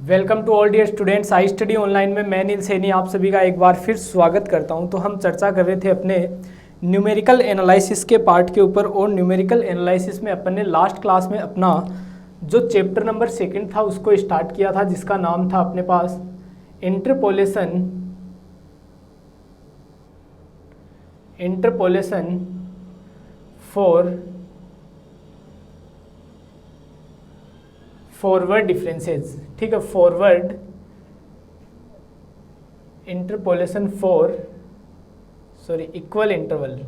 Welcome to all dear students. I study online में मैं नील सैनी आप सभी का एक बार फिर स्वागत करता हूं। तो हम चर्चा कर रहे थे अपने न्यूमेरिकल एनालिसिस के पार्ट के ऊपर, और न्यूमेरिकल एनालिसिस में अपन ने लास्ट क्लास में अपना जो चैप्टर नंबर 2 था उसको स्टार्ट किया था, जिसका नाम था अपने पास इंटरपोलेशन फॉर फॉरवर्ड डिफरेंसेस। ठीक है, forward interpolation for equal interval.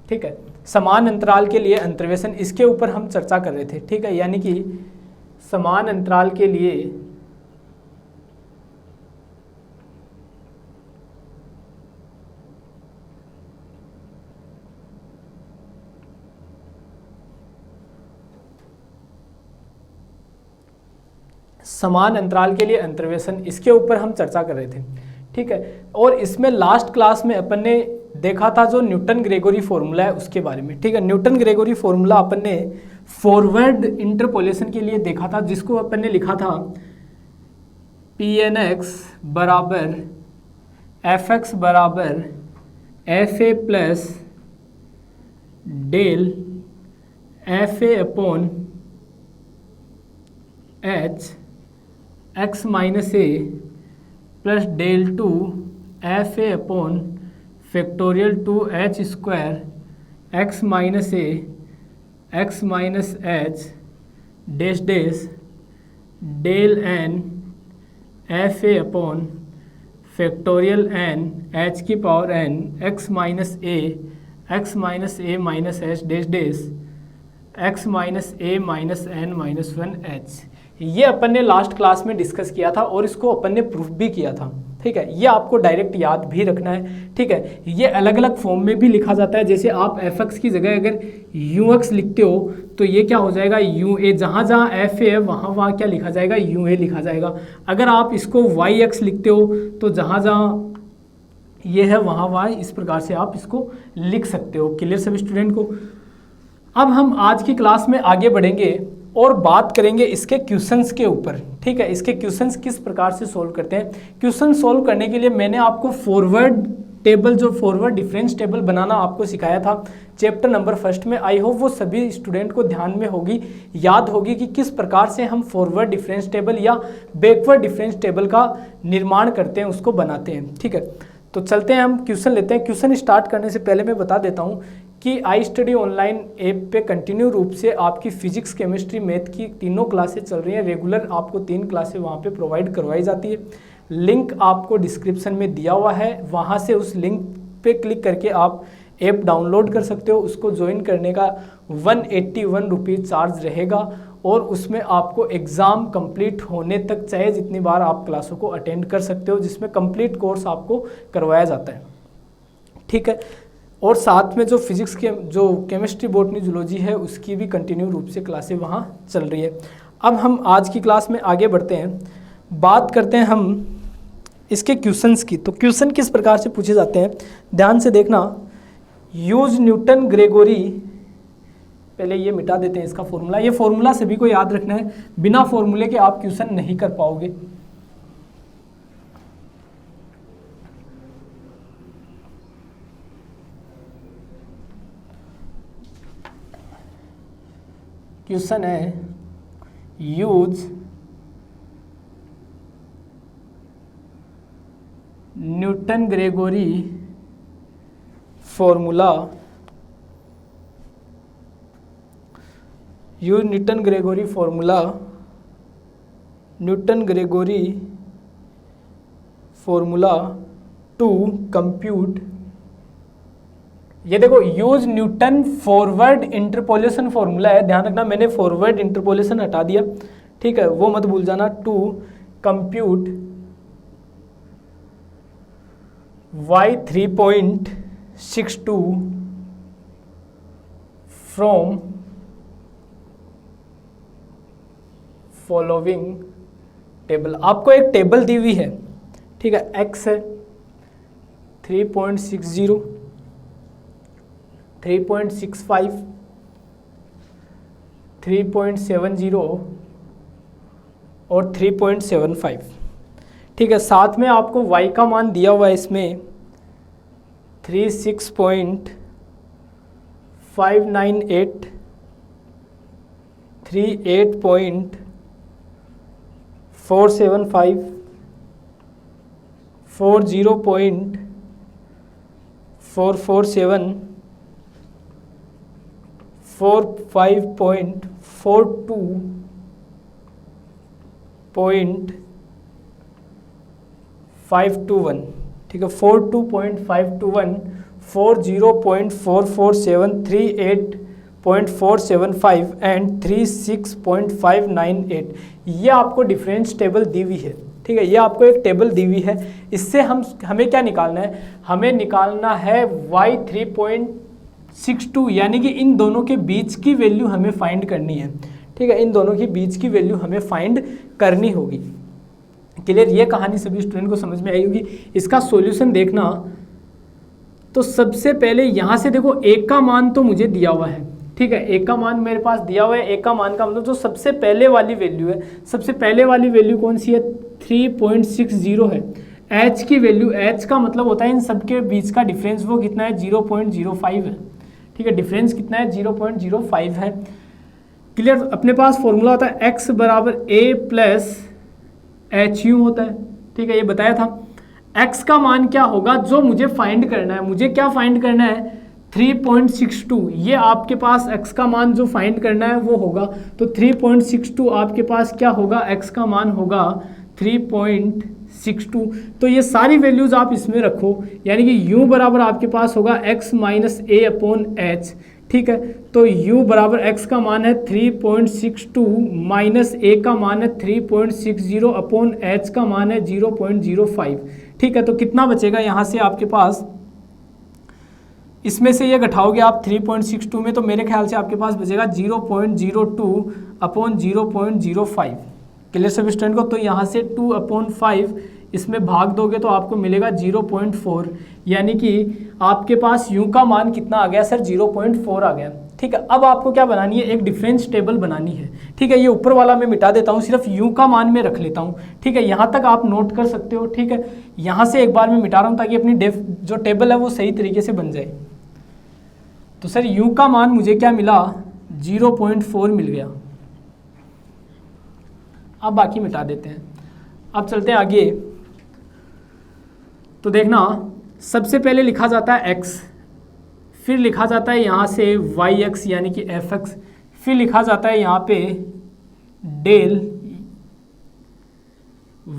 ठीक है, समान अंतराल के लिए अंतर्वेशन, इसके ऊपर हम चर्चा कर रहे थे। ठीक है, यानी कि समान अंतराल के लिए अंतर्वेशन, इसके ऊपर हम चर्चा कर रहे थे। ठीक है, और इसमें लास्ट क्लास में अपन ने देखा था जो न्यूटन ग्रेगोरी फॉर्मूला है उसके बारे में। ठीक है, न्यूटन ग्रेगोरी फॉर्मूला अपन ने फॉरवर्ड इंटरपोलेशन के लिए देखा था, जिसको अपन ने लिखा था Pnx बराबर Fx बराबर Fa plus del Fa upon H x minus a plus del 2 Fa upon factorial 2h square x minus a x minus h dash dash del n Fa upon factorial n h की power n x minus a minus h dash dash x minus a minus n minus 1h। ये अपन ने last class में discuss किया था और इसको अपन ने proof भी किया था। ठीक है, ये आपको डायरेक्ट याद भी रखना है। ठीक है, ये अलग अलग फॉर्म में भी लिखा जाता है। जैसे आप fx की जगह अगर ux लिखते हो तो ये क्या हो जाएगा ua, जहाँ जहाँ fa है वहाँ क्या लिखा जाएगा ua लिखा जाएगा। अगर आप इसको yx लिखते हो तो जहाँ जहाँ ये है वहाँ y, इस प्रकार से आप इसको लिख सकते हो। क्लियर सभी स्टूडेंट को? अब हम आज की क्लास में आगे बढ़ेंगे और बात करेंगे इसके क्वेश्चंस के ऊपर। ठीक है, इसके क्वेश्चंस किस प्रकार से सोल्व करते हैं। क्वेश्चन सोल्व करने के लिए मैंने आपको फॉरवर्ड टेबल, जो फॉरवर्ड डिफरेंस टेबल बनाना आपको सिखाया था चैप्टर नंबर 1 में। आई होप वो सभी स्टूडेंट को ध्यान में होगी, याद होगी कि किस प्रकार से हम फॉरवर्ड डिफरेंस टेबल या बैकवर्ड डिफरेंस टेबल का निर्माण करते हैं, उसको बनाते हैं। ठीक है, तो चलते हैं, हम क्वेश्चन लेते हैं। क्वेश्चन स्टार्ट करने से पहले मैं बता देता हूँ कि आई स्टडी ऑनलाइन ऐप पे कंटिन्यू रूप से आपकी फिजिक्स, केमिस्ट्री, मैथ की तीनों क्लासेस चल रही हैं। रेगुलर आपको 3 क्लासेस वहाँ पे प्रोवाइड करवाई जाती है। लिंक आपको डिस्क्रिप्शन में दिया हुआ है, वहाँ से उस लिंक पे क्लिक करके आप ऐप डाउनलोड कर सकते हो। उसको ज्वाइन करने का 181 रुपीज़ चार्ज रहेगा, और उसमें आपको एग्ज़ाम कंप्लीट होने तक चाहे जितनी बार आप क्लासों को अटेंड कर सकते हो, जिसमें कंप्लीट कोर्स आपको करवाया जाता है। ठीक है, और साथ में जो फिजिक्स के, जो केमिस्ट्री, बॉटनी, जूलॉजी है, उसकी भी कंटिन्यू रूप से क्लासें वहाँ चल रही है। अब हम आज की क्लास में आगे बढ़ते हैं, बात करते हैं हम इसके क्वेश्चंस की। तो क्वेश्चन किस प्रकार से पूछे जाते हैं, ध्यान से देखना। यूज न्यूटन ग्रेगोरी, पहले ये मिटा देते हैं इसका फॉर्मूला। ये फॉर्मूला सभी को याद रखना है, बिना फॉर्मूले के आप क्वेश्चन नहीं कर पाओगे। क्वेश्चन है use Newton Gregory formula, use Newton Gregory formula, Newton Gregory formula to compute. ये देखो, use Newton forward interpolation formula है, ध्यान रखना, मैंने फॉरवर्ड इंटरपोलेशन हटा दिया। ठीक है, वो मत भूल जाना। To compute y 3.62 from following table. आपको एक टेबल दी हुई है। ठीक है, x है 3.60, 3.65, 3.70 और 3.75। ठीक है, साथ में आपको y का मान दिया हुआ है इसमें 36.598, 38.475, 40.447, 45.42.521। ठीक है, 42.521, 40.447, 38.475 एंड 36.598। ये आपको डिफरेंस टेबल दी हुई है। ठीक है, ये आपको एक टेबल दी हुई है। इससे हमें क्या निकालना है? हमें निकालना है y 3.62, यानी कि इन दोनों के बीच की वैल्यू हमें फाइंड करनी है। ठीक है, इन दोनों के बीच की वैल्यू हमें फाइंड करनी होगी। क्लियर? ये कहानी सभी स्टूडेंट को समझ में आई होगी। इसका सॉल्यूशन देखना, तो सबसे पहले यहाँ से देखो एक का मान तो मुझे दिया हुआ है। ठीक है, एक का मान मेरे पास दिया हुआ है। एक का मान का मतलब जो सबसे पहले वाली वैल्यू है, सबसे पहले वाली वैल्यू कौन सी है? 3.60 है। h की वैल्यू, h का मतलब होता है इन सबके बीच का डिफरेंस, वो कितना है? 0.05 है। ठीक है, डिफरेंस कितना है? 0.05 है। क्लियर? अपने पास फॉर्मूला होता है x बराबर a प्लस एच यू होता है। ठीक है, ये बताया था। x का मान क्या होगा जो मुझे फाइंड करना है? मुझे क्या फाइंड करना है? 3.62। ये आपके पास x का मान जो फाइंड करना है वो होगा, तो 3.62 आपके पास क्या होगा? x का मान होगा 3.62। तो ये सारी वैल्यूज आप इसमें रखो, यानी कि u बराबर आपके पास होगा x minus a upon H. ठीक है, तो u बराबर x का मान है 3.62 माइनस a का मान है 3.60 अपॉन h का मान है 0.05। ठीक है, तो कितना बचेगा यहाँ से आपके पास? इसमें से ये घटाओगे आप 3.62 में, तो मेरे ख्याल से आपके पास बचेगा 0.02 अपॉन 0.05। क्लियर सभी स्टूडेंट को? तो यहाँ से 2/5 इसमें भाग दोगे तो आपको मिलेगा 0.4, यानी कि आपके पास u का मान कितना आ गया सर? 0.4 आ गया। ठीक है, अब आपको क्या बनानी है? एक डिफरेंस टेबल बनानी है। ठीक है, ये ऊपर वाला मैं मिटा देता हूँ, सिर्फ u का मान में रख लेता हूँ। ठीक है, यहाँ तक आप नोट कर सकते हो। ठीक है, यहाँ से एक बार मैं मिटा रहा हूँ ताकि अपनी जो टेबल है वो सही तरीके से बन जाए। तो सर u का मान मुझे क्या मिला? 0.4 मिल गया। अब बाकी मिटा देते हैं। अब चलते हैं आगे। तो देखना, सबसे पहले लिखा जाता है x, फिर लिखा जाता है यहाँ से yx यानी कि fx, फिर लिखा जाता है यहाँ पे डेल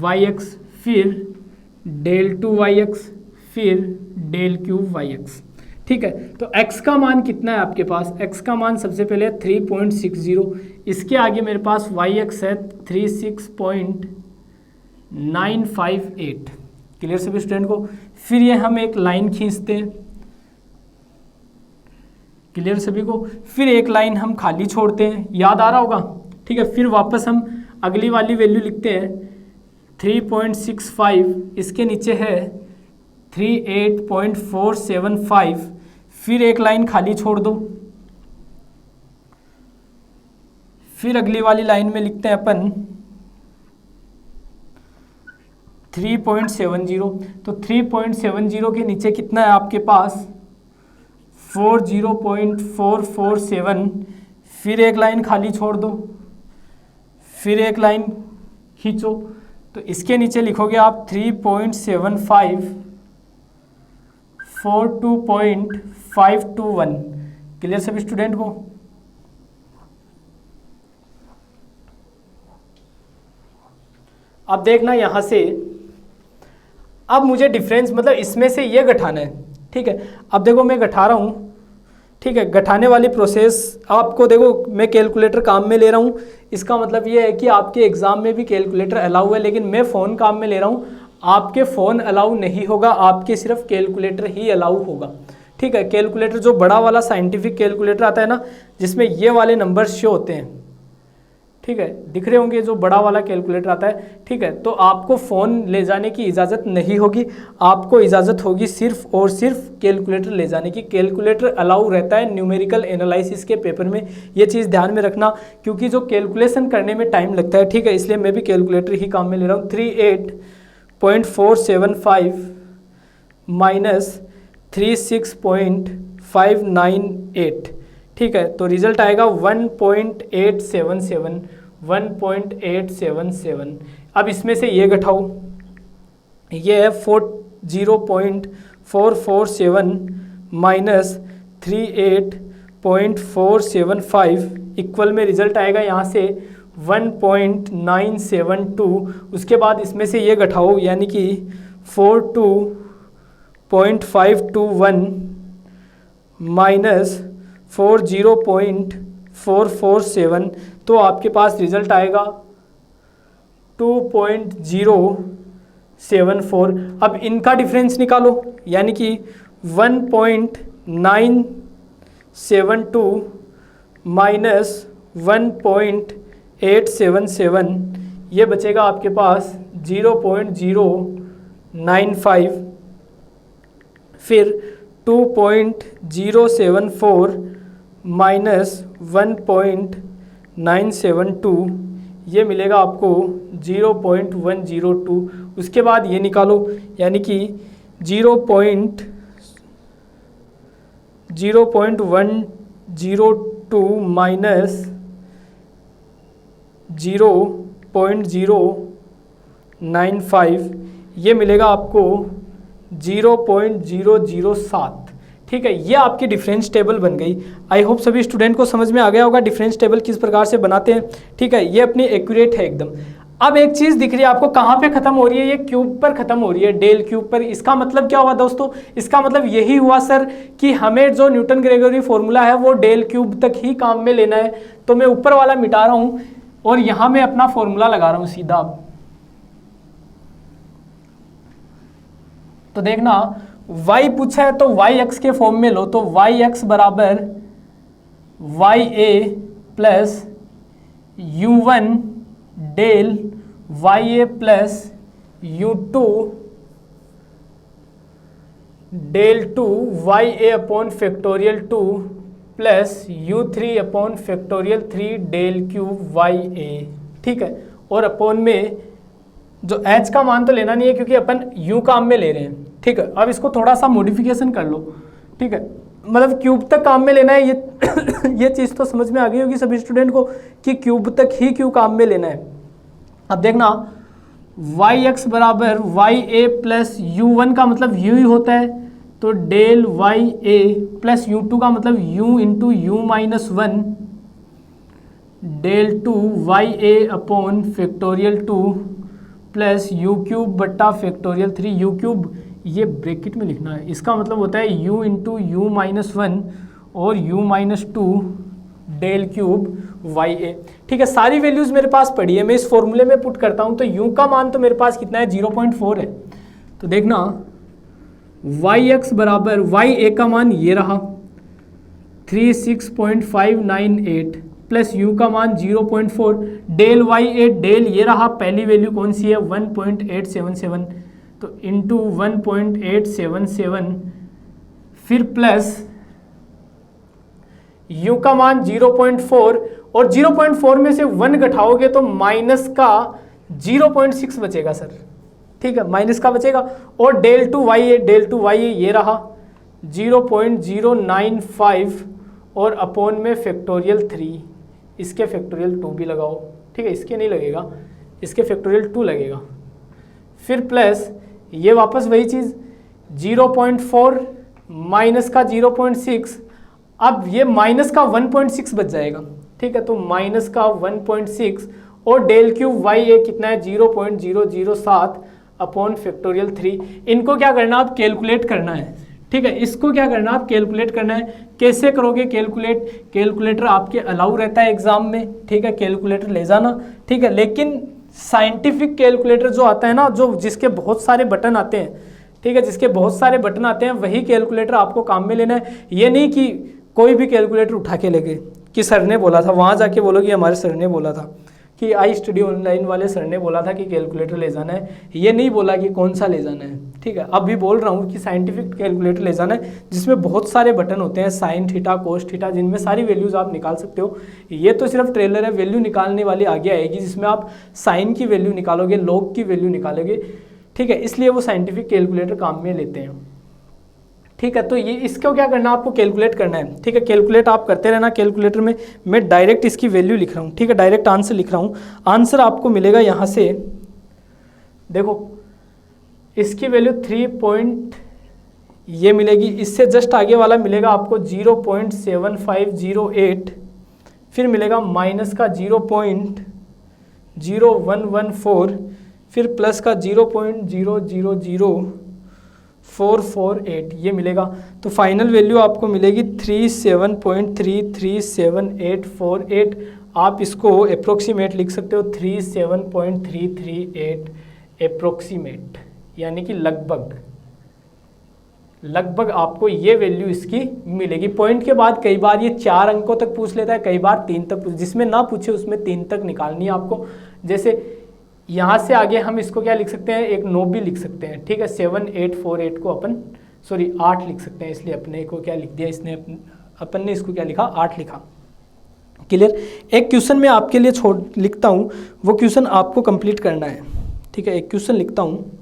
yx, फिर डेल 2yx, फिर डेल क्यूब yx। ठीक है, तो x का मान कितना है आपके पास? x का मान सबसे पहले 3.60, इसके आगे मेरे पास yx है 36.958। क्लियर सभी स्टूडेंट को? फिर ये हम एक लाइन खींचते हैं। क्लियर सभी को? फिर एक लाइन हम खाली छोड़ते हैं, याद आ रहा होगा। ठीक है, फिर वापस हम अगली वाली वैल्यू लिखते हैं 3.65, इसके नीचे है 38.475, फिर एक लाइन खाली छोड़ दो। फिर अगली वाली लाइन में लिखते हैं अपन 3.70, तो 3.70 के नीचे कितना है आपके पास? 40.447, फिर एक लाइन खाली छोड़ दो, फिर एक लाइन खींचो, तो इसके नीचे लिखोगे आप 3.75, 42.521। क्लियर सभी स्टूडेंट को? अब देखना यहाँ से, अब मुझे डिफरेंस मतलब इसमें से ये घटाना है। ठीक है, अब देखो मैं घटा रहा हूँ। ठीक है, घटाने वाली प्रोसेस आपको देखो, मैं कैलकुलेटर काम में ले रहा हूँ, इसका मतलब ये है कि आपके एग्जाम में भी कैलकुलेटर अलाउ है, लेकिन मैं फ़ोन काम में ले रहा हूँ। आपके फ़ोन अलाउ नहीं होगा, आपके सिर्फ कैलकुलेटर ही अलाउ होगा। ठीक है, कैलकुलेटर जो बड़ा वाला साइंटिफिक कैलकुलेटर आता है ना, जिसमें ये वाले नंबर शो होते हैं, ठीक है, दिख रहे होंगे जो बड़ा वाला कैलकुलेटर आता है, ठीक है। तो आपको फ़ोन ले जाने की इजाज़त नहीं होगी, आपको इजाज़त होगी सिर्फ और सिर्फ कैलकुलेटर ले जाने की। कैलकुलेटर अलाउ रहता है न्यूमेरिकल एनालिसिस के पेपर में, ये चीज़ ध्यान में रखना, क्योंकि जो कैलकुलेशन करने में टाइम लगता है, ठीक है, इसलिए मैं भी कैलकुलेटर ही काम में ले रहा हूँ। 38.475 माइनस 36.598, ठीक है, तो रिजल्ट आएगा 1.877। अब इसमें से ये घटाओ, ये है 0.447 माइनस 38.475 इक्वल में रिजल्ट आएगा यहाँ से 1.972। उसके बाद इसमें से ये घटाओ, यानी कि 42.521 माइनस 40.447, तो आपके पास रिजल्ट आएगा 2.074। अब इनका डिफरेंस निकालो, यानी कि 1.972 माइनस 1.877, ये बचेगा आपके पास 0.095, फिर 2.074 माइनस 1.972, ये मिलेगा आपको 0.102। उसके बाद ये निकालो, यानी कि 0.102 माइनस 0.095, ये मिलेगा आपको 0.007, ठीक है। ये आपकी डिफरेंस टेबल बन गई। आई होप सभी स्टूडेंट को समझ में आ गया होगा डिफरेंस टेबल किस प्रकार से बनाते हैं, ठीक है। ये अपनी एक्यूरेट है एकदम। अब एक चीज़ दिख रही है आपको, कहाँ पे खत्म हो रही है, ये क्यूब पर खत्म हो रही है, डेल क्यूब पर। इसका मतलब क्या हुआ दोस्तों, इसका मतलब यही हुआ सर कि हमें जो न्यूटन ग्रेगरी फॉर्मूला है वो डेल क्यूब तक ही काम में लेना है। तो मैं ऊपर वाला मिटा रहा हूँ और यहाँ मैं अपना फॉर्मूला लगा रहा हूँ सीधा। तो देखना, y पूछा है तो y x के फॉर्म में लो, तो y x बराबर ya plus u1 del ya plus u2 del 2 ya upon factorial 2 plus u3 upon factorial 3 del cube ya, ठीक है। और अपॉन में जो h का मान तो लेना नहीं है क्योंकि अपन u काम में ले रहे हैं, ठीक है। अब इसको थोड़ा सा मॉडिफिकेशन कर लो, ठीक है, मतलब क्यूब तक काम में लेना है। ये चीज़ तो समझ में आ गई होगी सभी स्टूडेंट को कि क्यूब तक ही क्यों काम में लेना है। अब देखना, वाई एक्स बराबर वाई ए प्लस u1 का मतलब u ही होता है, तो डेल वाई ए प्लस u2 का मतलब u into U minus 1 del 2 Y A upon factorial 2 plus U cube बट्टा फैक्टोरियल 3। यू क्यूब ये ब्रैकेट में लिखना है, इसका मतलब होता है u इंटू यू माइनस 1 और u minus 2 del cube y a, ठीक है। सारी वैल्यूज़ मेरे पास पड़ी है, मैं इस फॉर्मूले में पुट करता हूँ। तो u का मान तो मेरे पास कितना है, 0.4 है। तो देखना, वाई एक्स बराबर वाई ए का मान ये रहा 36.598 प्लस u का मान 0.4, डेल वाई ए डेल ये रहा, पहली वैल्यू कौन सी है 1.877, तो इंटू 1.877, फिर प्लस u का मान 0.4 और 0.4 में से 1 घटाओगे तो माइनस का 0.6 बचेगा सर, ठीक है, माइनस का बचेगा। और डेल टू वाई ए ये रहा 0.095 और अपॉन में फैक्टोरियल 3, इसके फैक्टोरियल 2 भी लगाओ, ठीक है, इसके नहीं लगेगा, इसके फैक्टोरियल 2 लगेगा। फिर प्लस ये वापस वही चीज़ 0.4 माइनस का 0.6, अब ये माइनस का 1.6 बच जाएगा, ठीक है, तो माइनस का 1.6 और डेल क्यूब वाई ए कितना है 0.007 अपॉन फैक्टोरियल 3। इनको क्या करना, आप कैलकुलेट करना है, ठीक है, इसको क्या करना, आप कैलकुलेट करना है। कैसे करोगे कैलकुलेट, कैलकुलेटर आपके अलाउ रहता है एग्जाम में, ठीक है, कैलकुलेटर ले जाना, ठीक है। लेकिन साइंटिफिक कैलकुलेटर जो आता है ना, जो जिसके बहुत सारे बटन आते हैं, ठीक है, जिसके बहुत सारे बटन आते हैं, वही कैलकुलेटर आपको काम में लेना है। ये नहीं कि कोई भी कैलकुलेटर उठा के लेके कि सर ने बोला था, वहाँ जाके बोलो कि हमारे सर ने बोला था, कि आई स्टडी ऑनलाइन वाले सर ने बोला था कि कैलकुलेटर ले जाना है, ये नहीं बोला कि कौन सा ले जाना है, ठीक है। अब भी बोल रहा हूँ कि साइंटिफिक कैलकुलेटर ले जाना है जिसमें बहुत सारे बटन होते हैं, साइन थीटा कोस थीटा, जिनमें सारी वैल्यूज़ आप निकाल सकते हो। ये तो सिर्फ ट्रेलर है, वैल्यू निकालने वाली आगे आएगी जिसमें आप साइन की वैल्यू निकालोगे, लॉग की वैल्यू निकालोगे, ठीक है। इसलिए वो साइंटिफिक कैलकुलेटर काम में लेते हैं, ठीक है। तो ये इसको क्या करना है, आपको कैलकुलेट करना है, ठीक है। कैलकुलेट आप करते रहना कैलकुलेटर में। मैं डायरेक्ट इसकी वैल्यू लिख रहा हूँ, ठीक है, डायरेक्ट आंसर लिख रहा हूँ। आंसर आपको मिलेगा यहाँ से, देखो इसकी वैल्यू 3 ये मिलेगी, इससे जस्ट आगे वाला मिलेगा आपको 0.7508, फिर मिलेगा माइनस का 0.0114, फिर प्लस का 0.000448 ये मिलेगा। तो फाइनल वैल्यू आपको मिलेगी 37.333748। आप इसको अप्रोक्सीमेट लिख सकते हो 37.338 अप्रोक्सीमेट, यानी कि लगभग आपको ये वैल्यू इसकी मिलेगी। पॉइंट के बाद कई बार ये 4 अंकों तक पूछ लेता है, कई बार 3 तक, जिसमें ना पूछे उसमें 3 तक निकालनी है आपको। जैसे यहाँ से आगे हम इसको क्या लिख सकते हैं, एक 9 भी लिख सकते हैं, ठीक है। 7848 को अपन 8 लिख सकते हैं, इसलिए अपने को क्या लिख दिया इसने, अपन ने इसको क्या लिखा, 8 लिखा। क्लियर। एक क्वेश्चन मैं आपके लिए लिखता हूँ, वो क्वेश्चन आपको कंप्लीट करना है, ठीक है। एक क्वेश्चन लिखता हूँ,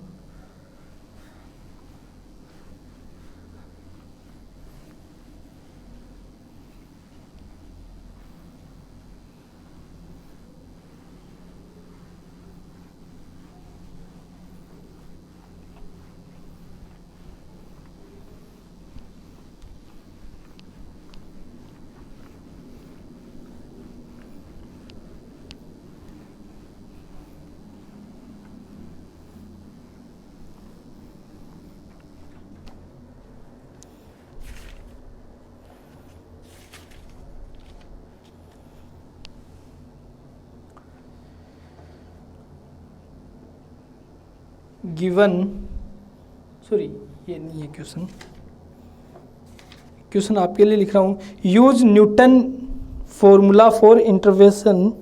गिवन, ये नहीं है क्वेश्चन आपके लिए लिख रहा हूँ। Use Newton formula for intervention,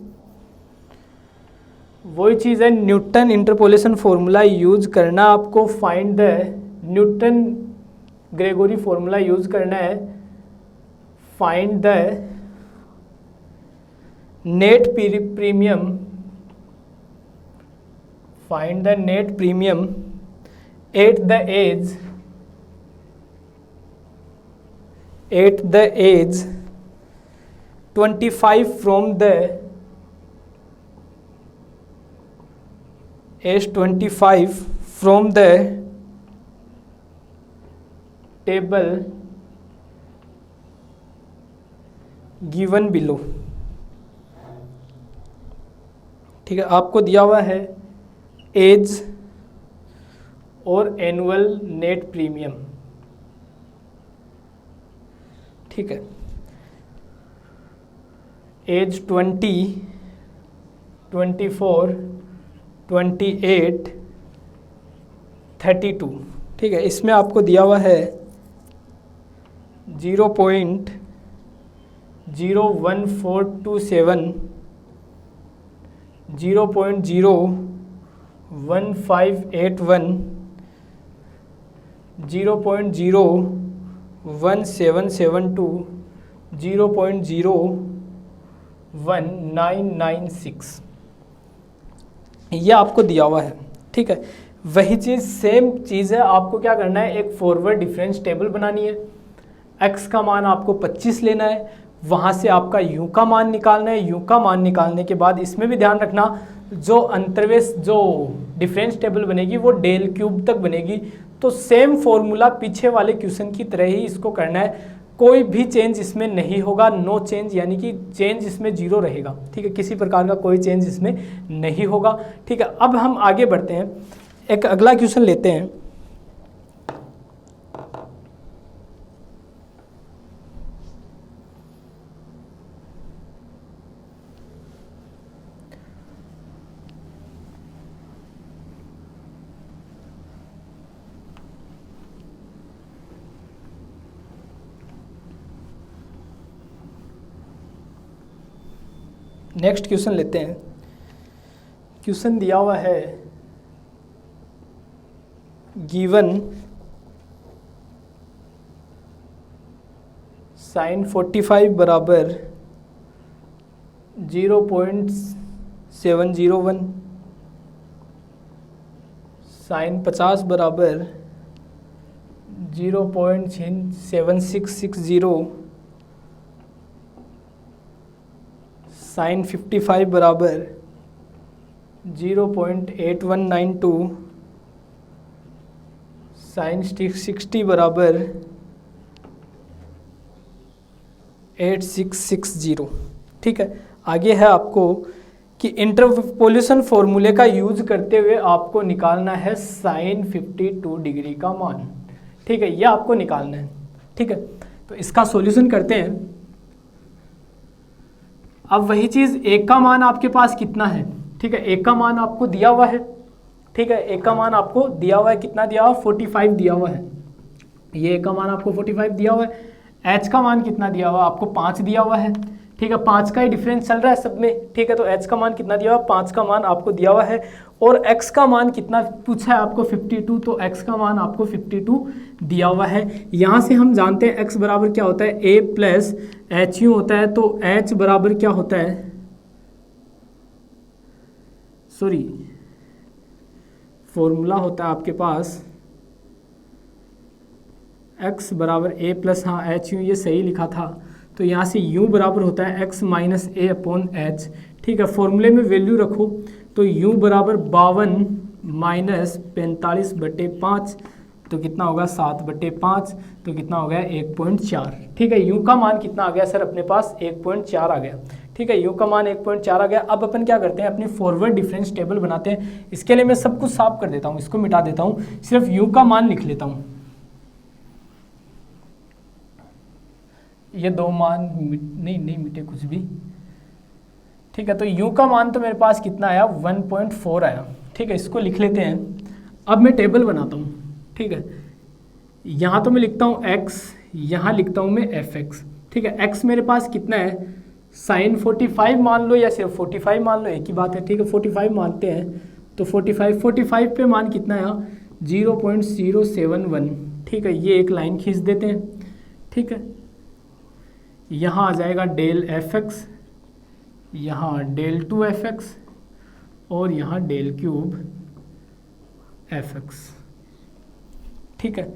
वही चीज़ है, न्यूटन इंटरपोलेशन फॉर्मूला यूज करना आपको। Find the Newton Gregory formula use करना है। Find the net premium, find the net premium at the age 25 from the age 25 from the table given below, ठीक है। आपको दिया हुआ है एज और एनुअल नेट प्रीमियम, ठीक है। एज 20, 24, 28, 32, ठीक है। इसमें आपको दिया हुआ है 0.01427, 0.01581, 0.01772, 0.01996, ये आपको दिया हुआ है, ठीक है। वही चीज़ सेम चीज़ है, आपको क्या करना है, एक फॉरवर्ड डिफरेंस टेबल बनानी है। x का मान आपको 25 लेना है, वहाँ से आपका u का मान निकालना है। u का मान निकालने के बाद इसमें भी ध्यान रखना, जो अंतर्वेश जो डिफरेंस टेबल बनेगी वो डेल क्यूब तक बनेगी। तो सेम फॉर्मूला पीछे वाले क्वेश्चन की तरह ही इसको करना है, कोई भी चेंज इसमें नहीं होगा, नो चेंज, यानी कि चेंज इसमें 0 रहेगा, ठीक है। किसी प्रकार का कोई चेंज इसमें नहीं होगा, ठीक है। अब हम आगे बढ़ते हैं, एक अगला क्वेश्चन लेते हैं। नेक्स्ट क्वेश्चन लेते हैं। क्वेश्चन दिया हुआ है गिवन साइन 45 बराबर 0.701, साइन 50 बराबर 0.7660, साइन 55 बराबर 0.8192, साइन 60 बराबर 8660। ठीक है, आगे है आपको कि इंटरपोलेशन फॉर्मूले का यूज करते हुए आपको निकालना है साइन 52 डिग्री का मान। ठीक है, ये आपको निकालना है। ठीक है, तो इसका सॉल्यूशन करते हैं। अब वही चीज़, एक का मान आपके पास कितना है? ठीक है, एक का मान आपको दिया हुआ है। ठीक है, एक का मान आपको दिया हुआ है, कितना दिया हुआ? 45 दिया हुआ है। ये एक का मान आपको 45 दिया हुआ है। एच का मान कितना दिया हुआ? आपको 5 दिया हुआ है। ठीक है, 5 का ही डिफरेंस चल रहा है सब में। ठीक है, तो एच का मान कितना दिया हुआ? 5 का मान आपको दिया हुआ है। और एक्स का मान कितना पूछा है आपको? 52। तो एक्स का मान आपको 52 दिया हुआ है। यहाँ से हम जानते हैं एक्स बराबर क्या होता है? ए प्लस एच यू होता है। तो एच बराबर क्या होता है? सॉरी, फॉर्मूला होता है आपके पास x बराबर a प्लस, हाँ एच यू ये सही लिखा था। तो यहाँ से u बराबर होता है x माइनस ए अपॉन एच। ठीक है, फॉर्मूले में वैल्यू रखो तो u बराबर 52 माइनस 45/5, तो कितना होगा? 7/5, तो कितना हो गया? 1.4। ठीक है, u का मान कितना आ गया सर अपने पास? 1.4 आ गया। ठीक है, u का मान 1.4 आ गया। अब अपन क्या करते हैं? अपनी फॉरवर्ड डिफरेंस टेबल बनाते हैं। इसके लिए मैं सब कुछ साफ कर देता हूँ, इसको मिटा देता हूँ, सिर्फ u का मान लिख लेता हूँ। ये दो मान नहीं मिटे कुछ भी। ठीक है, तो u का मान तो मेरे पास कितना आया? 1.4 आया। ठीक है, इसको लिख लेते हैं। अब मैं टेबल बनाता हूँ। ठीक है, यहाँ तो मैं लिखता हूँ x, यहाँ लिखता हूँ मैं fx। ठीक है, x मेरे पास कितना है? साइन 45 मान लो या सिर्फ 45 मान लो, एक ही बात है। ठीक है, 45 मानते हैं तो 45 पे मान कितना है? 0.071। ठीक है, ये एक लाइन खींच देते हैं। ठीक है, यहाँ आ जाएगा डेल एफ एक्स, यहाँ डेल 2 एफ एक्स और यहाँ डेल क्यूब एफ एक्स। ठीक है,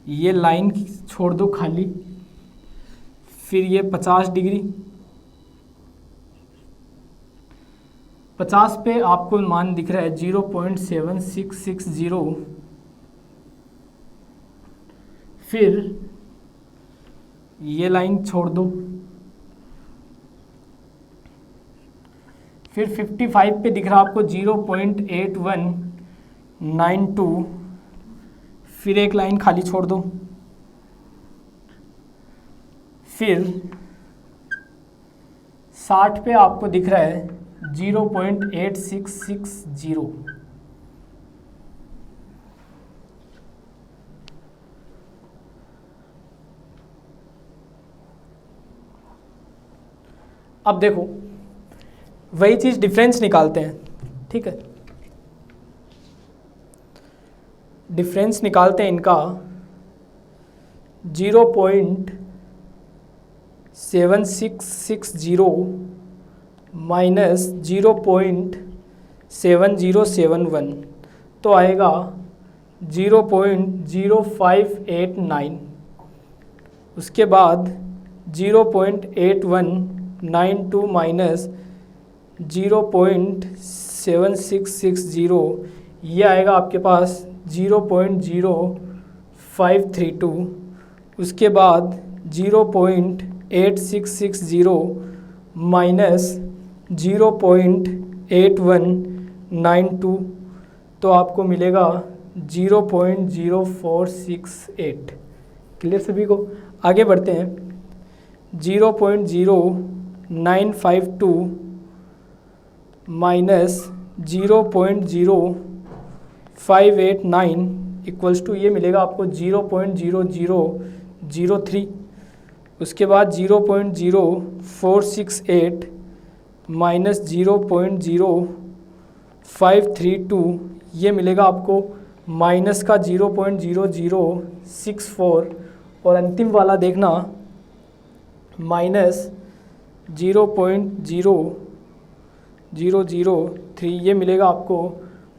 ये लाइन छोड़ दो खाली। फिर ये 50 डिग्री, 50 पे आपको मान दिख रहा है 0.7660। फिर ये लाइन छोड़ दो। फिर 55 पे दिख रहा आपको 0.8192। फिर एक लाइन खाली छोड़ दो। फिर 60 पे आपको दिख रहा है 0.8660। अब देखो, वही चीज़ डिफरेंस निकालते हैं। ठीक है, डिफरेंस निकालते हैं इनका। 0.7660 माइनस 0.7071, तो आएगा 0.0589। उसके बाद 0.8192 माइनस 0.7660, ये आएगा आपके पास 0.0532। उसके बाद 0.8660 माइनस 0.8192, तो आपको मिलेगा 0.0468। क्लियर सभी को? आगे बढ़ते हैं। 0.0952 माइनस 0.0589 इक्वल्स टू, ये मिलेगा आपको 0.0003। उसके बाद 0.0468 माइनस 0.0589 532, ये मिलेगा आपको माइनस का 0.0064 और अंतिम वाला देखना माइनस 0.0003, ये मिलेगा आपको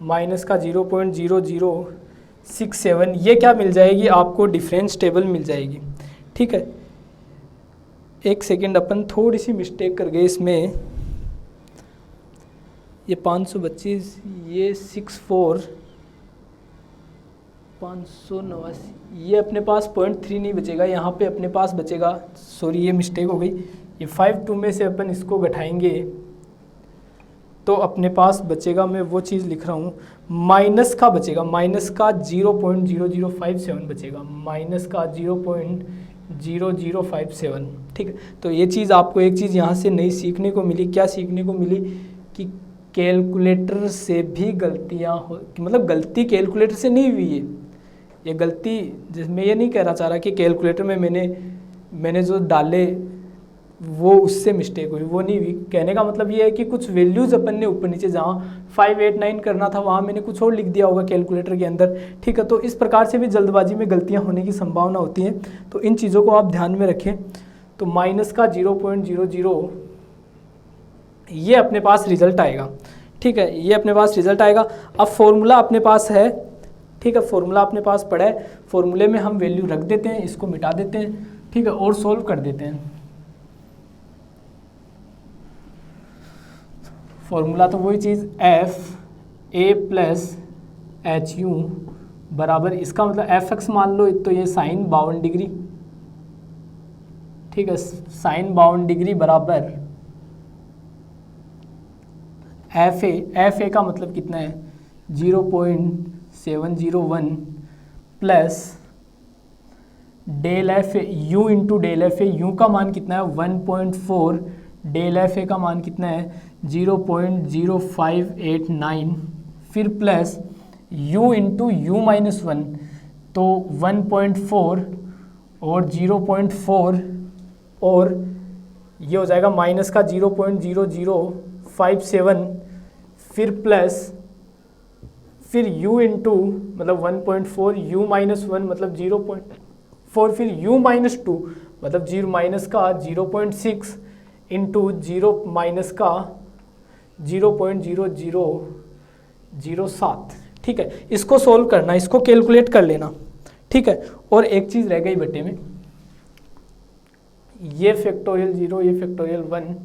माइनस का 0.0067। ये क्या मिल जाएगी आपको, डिफरेंस टेबल मिल जाएगी। ठीक है, एक सेकेंड, अपन थोड़ी सी मिस्टेक कर गए इसमें, ये 525, ये 64 589, ये अपने पास 0.3 नहीं बचेगा, यहाँ पे अपने पास बचेगा, सॉरी ये मिस्टेक हो गई, ये 52 में से अपन इसको घटाएंगे तो अपने पास बचेगा, मैं वो चीज़ लिख रहा हूँ, माइनस का बचेगा, माइनस का 0.0057 बचेगा, माइनस का 0.0057। ठीक है, तो ये चीज़ आपको एक चीज़ यहाँ से नई सीखने को मिली। क्या सीखने को मिली कि कैलकुलेटर से भी गलतियाँ हो, मतलब गलती कैलकुलेटर से नहीं हुई है, ये गलती, जिसमें ये नहीं कहना चाह रहा कि कैलकुलेटर में मैंने जो डाले वो उससे मिस्टेक हुई, वो नहीं हुई। कहने का मतलब ये है कि कुछ वैल्यूज़ अपन ने ऊपर नीचे, जहाँ 589 करना था वहाँ मैंने कुछ और लिख दिया होगा कैलकुलेटर के अंदर। ठीक है, तो इस प्रकार से भी जल्दबाजी में गलतियाँ होने की संभावना होती है, तो इन चीज़ों को आप ध्यान में रखें। तो माइनस का 0.00 ये अपने पास रिजल्ट आएगा। ठीक है, ये अपने पास रिजल्ट आएगा। अब फॉर्मूला अपने पास है, ठीक है, फॉर्मूला अपने पास पड़ा है, फॉर्मूले में हम वैल्यू रख देते हैं, इसको मिटा देते हैं। ठीक है, और सोल्व कर देते हैं। फॉर्मूला तो वही चीज़, FA + HU बराबर, इसका मतलब FX मान लो तो ये साइन 52 डिग्री। ठीक है, साइन 52 डिग्री बराबर FA का मतलब कितना है 0.701 plus del F U into del F U का मान कितना है 1.4, डेल एफ का मान कितना है 0.0589, फिर plus u into U minus 1, तो 1.4 और 0.4 और ये हो जाएगा माइनस का 0.0057, फिर प्लस फिर u इंटू मतलब 1.4 u माइनस 1 मतलब 0.4, फिर u माइनस 2 मतलब 0 माइनस का 0.6 इंटू 0 माइनस का 0.0007। ठीक है, इसको सोल्व करना, इसको कैलकुलेट कर लेना। ठीक है, और एक चीज़ रह गई बटे में, ये फैक्टोरियल 0, ये फैक्टोरियल 1,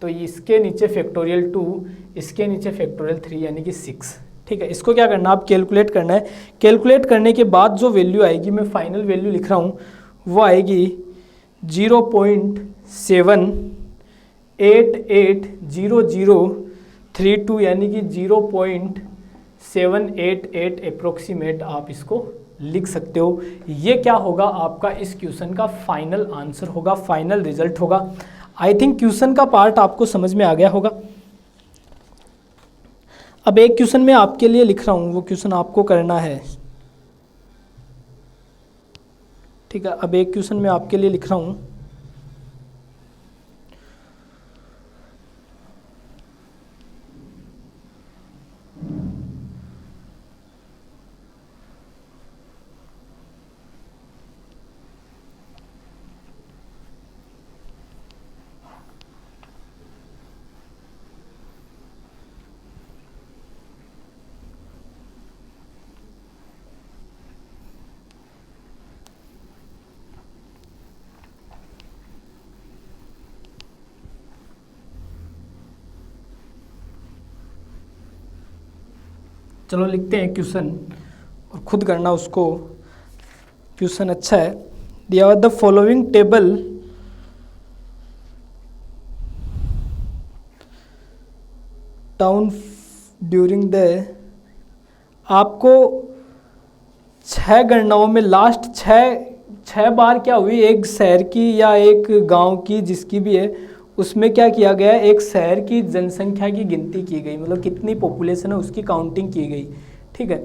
तो इसके नीचे फैक्टोरियल 2, इसके नीचे फैक्टोरियल 3 यानी कि 6। ठीक है, इसको क्या करना, आप कैलकुलेट करना है। कैलकुलेट करने के बाद जो वैल्यू आएगी, मैं फाइनल वैल्यू लिख रहा हूँ, वो आएगी 0.780032 यानी कि 0.788 अप्रोक्सीमेट आप इसको लिख सकते हो। ये क्या होगा, आपका इस क्वेश्चन का फाइनल आंसर होगा, फाइनल रिजल्ट होगा। आई थिंक क्वेश्चन का पार्ट आपको समझ में आ गया होगा। अब एक क्वेश्चन मैं आपके लिए लिख रहा हूँ, वो क्वेश्चन आपको करना है। ठीक है, अब एक क्वेश्चन मैं आपके लिए लिख रहा हूँ, चलो लिखते हैं क्वेश्चन और खुद करना उसको। क्वेश्चन अच्छा है, दिया हुआ the following table town during the, आपको 6 गणनाओं में लास्ट 6 बार क्या हुई, एक शहर की या एक गांव की, जिसकी भी है, उसमें क्या किया गया, एक शहर की जनसंख्या की गिनती की गई, मतलब कितनी पॉपुलेशन है उसकी काउंटिंग की गई। ठीक है,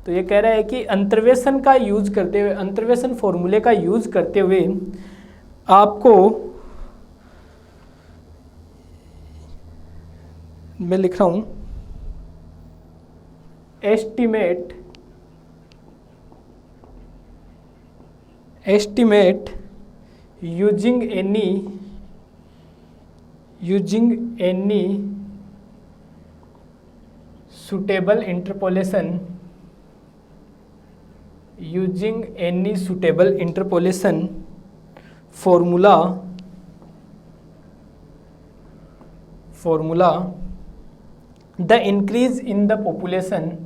तो ये कह रहा है कि अंतर्वेशन का यूज करते हुए, अंतर्वेशन फॉर्मूले का यूज करते हुए आपको, मैं लिख रहा हूँ, estimate using any suitable interpolation formula the increase in the population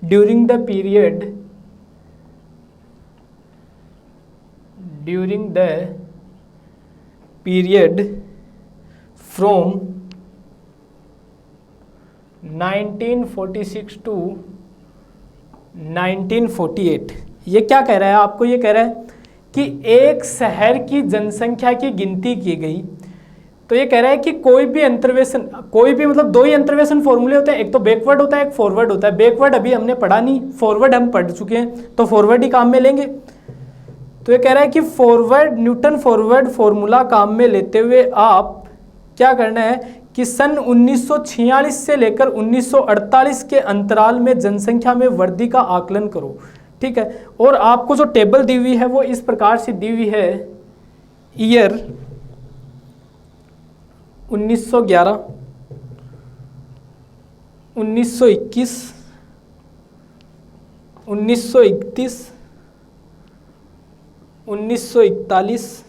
during the period from 1946 to 1948। ये क्या कह रहा है आपको? ये कह रहा है कि एक शहर की जनसंख्या की गिनती की गई, तो ये कह रहा है कि कोई भी मतलब दो ही अंतर्वेशन फॉर्मूले होते हैं, एक तो बैकवर्ड होता है, एक फॉरवर्ड होता है। बैकवर्ड अभी हमने पढ़ा नहीं, फॉरवर्ड हम पढ़ चुके हैं, तो फॉरवर्ड ही काम में लेंगे। तो ये कह रहा है कि न्यूटन फॉरवर्ड फॉर्मूला काम में लेते हुए आप क्या करना है कि सन 1946 से लेकर 1948 के अंतराल में जनसंख्या में वृद्धि का आकलन करो। ठीक है, और आपको जो टेबल दी हुई है वो इस प्रकार से दी हुई है। ईयर 1911, 1921, 1931, 1941,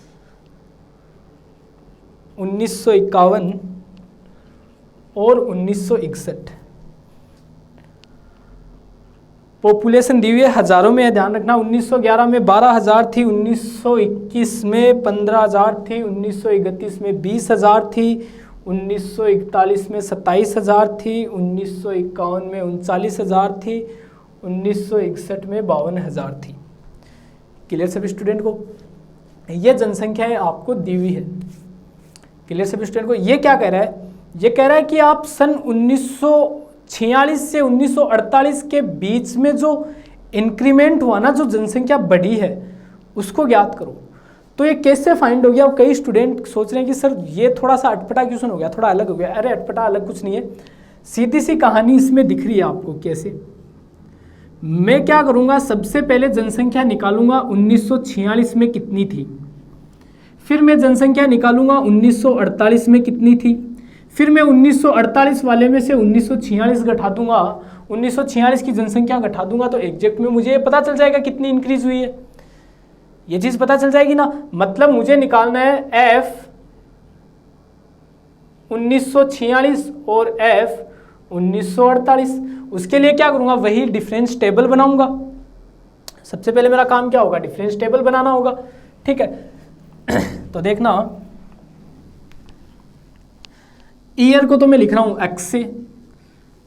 1951 और 1961। पॉपुलेशन दी हुई है हजारों में, ध्यान रखना। 1911 में 12,000 थी, 1921 में 15,000 थी, 1931 में 20,000 थी, 1941 में 27,000 थी, 1951 में 39,000 थी, 1961 में 52,000 थी। क्लियर सभी स्टूडेंट को? ये जनसंख्याएं आपको दी हुई है। क्लियर सभी स्टूडेंट को? ये क्या कह रहा है? ये कह रहा है कि आप सन 1946 से 1948 के बीच में जो इंक्रीमेंट हुआ ना, जो जनसंख्या बढ़ी है, उसको ज्ञात करो। तो ये कैसे फाइंड हो गया? और कई स्टूडेंट सोच रहे हैं कि सर ये थोड़ा सा अटपटा क्वेश्चन हो गया, थोड़ा अलग हो गया। अरे अटपटा अलग कुछ नहीं है, सीधी सी कहानी इसमें दिख रही है आपको। कैसे? मैं क्या करूंगा, सबसे पहले जनसंख्या निकालूंगा 1946 में कितनी थी, फिर मैं जनसंख्या निकालूंगा 1948 में कितनी थी, फिर मैं 1948 वाले में से 1946 घटा दूंगा, 1946 की जनसंख्या घटा दूंगा, तो एग्जैक्ट में मुझे पता चल जाएगा कितनी इंक्रीज हुई है। ये चीज पता चल जाएगी ना। मतलब मुझे निकालना है एफ 1946 और एफ 1948। उसके लिए क्या करूंगा, वही डिफरेंस टेबल बनाऊंगा। सबसे पहले मेरा काम क्या होगा, डिफरेंस टेबल बनाना होगा। ठीक है, तो देखना, ईयर को तो मैं लिख रहा हूं एक्स से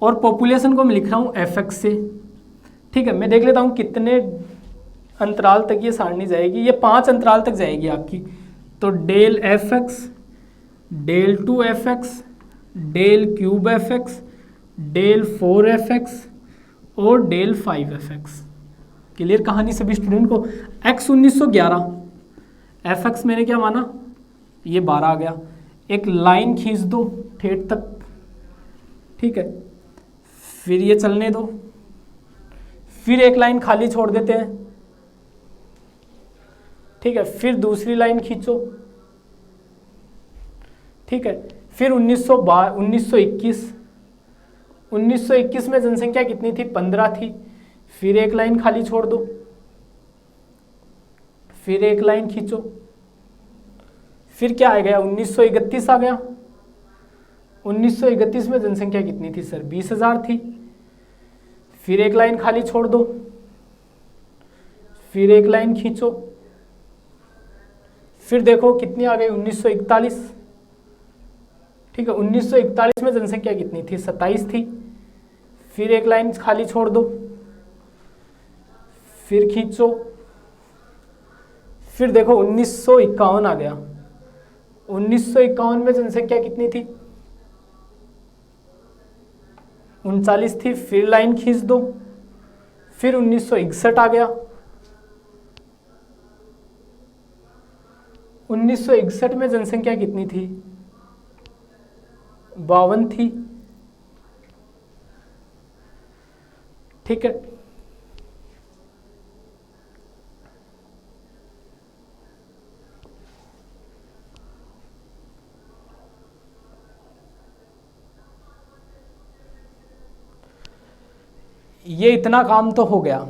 और पॉपुलेशन को मैं लिख रहा हूं एफ एक्स से। ठीक है, मैं देख लेता हूं कितने अंतराल तक ये सारणी जाएगी। ये 5 अंतराल तक जाएगी आपकी। तो del F X, del 2 F X, del cube F X, del 4 F X और डेल 5 एफ एक्स। क्लियर कहानी सभी स्टूडेंट को? एक्स 1911, एफ एक्स मैंने क्या माना, ये 12 आ गया। एक लाइन खींच दो ठेठ तक। ठीक है, फिर ये चलने दो, फिर एक लाइन खाली छोड़ देते हैं। ठीक है, फिर दूसरी लाइन खींचो। ठीक है, फिर 1921 में जनसंख्या कितनी थी, 15 थी। फिर एक लाइन खाली छोड़ दो, फिर एक लाइन खींचो, फिर क्या आ गया, 1931 आ गया। 1931 में जनसंख्या कितनी थी सर, 20,000 थी। फिर एक लाइन खाली छोड़ दो, फिर एक लाइन खींचो, फिर देखो कितनी आ गई, 1941। ठीक है, 1941 में जनसंख्या कितनी थी, 27 थी। फिर एक लाइन खाली छोड़ दो, फिर खींचो, फिर देखो 1951 आ गया। 1951 में जनसंख्या कितनी थी, 39 थी। फिर लाइन खींच दो, फिर 1961 आ गया। 1961 में जनसंख्या कितनी थी? 52 थी। ठीक है, ये इतना काम तो हो गया,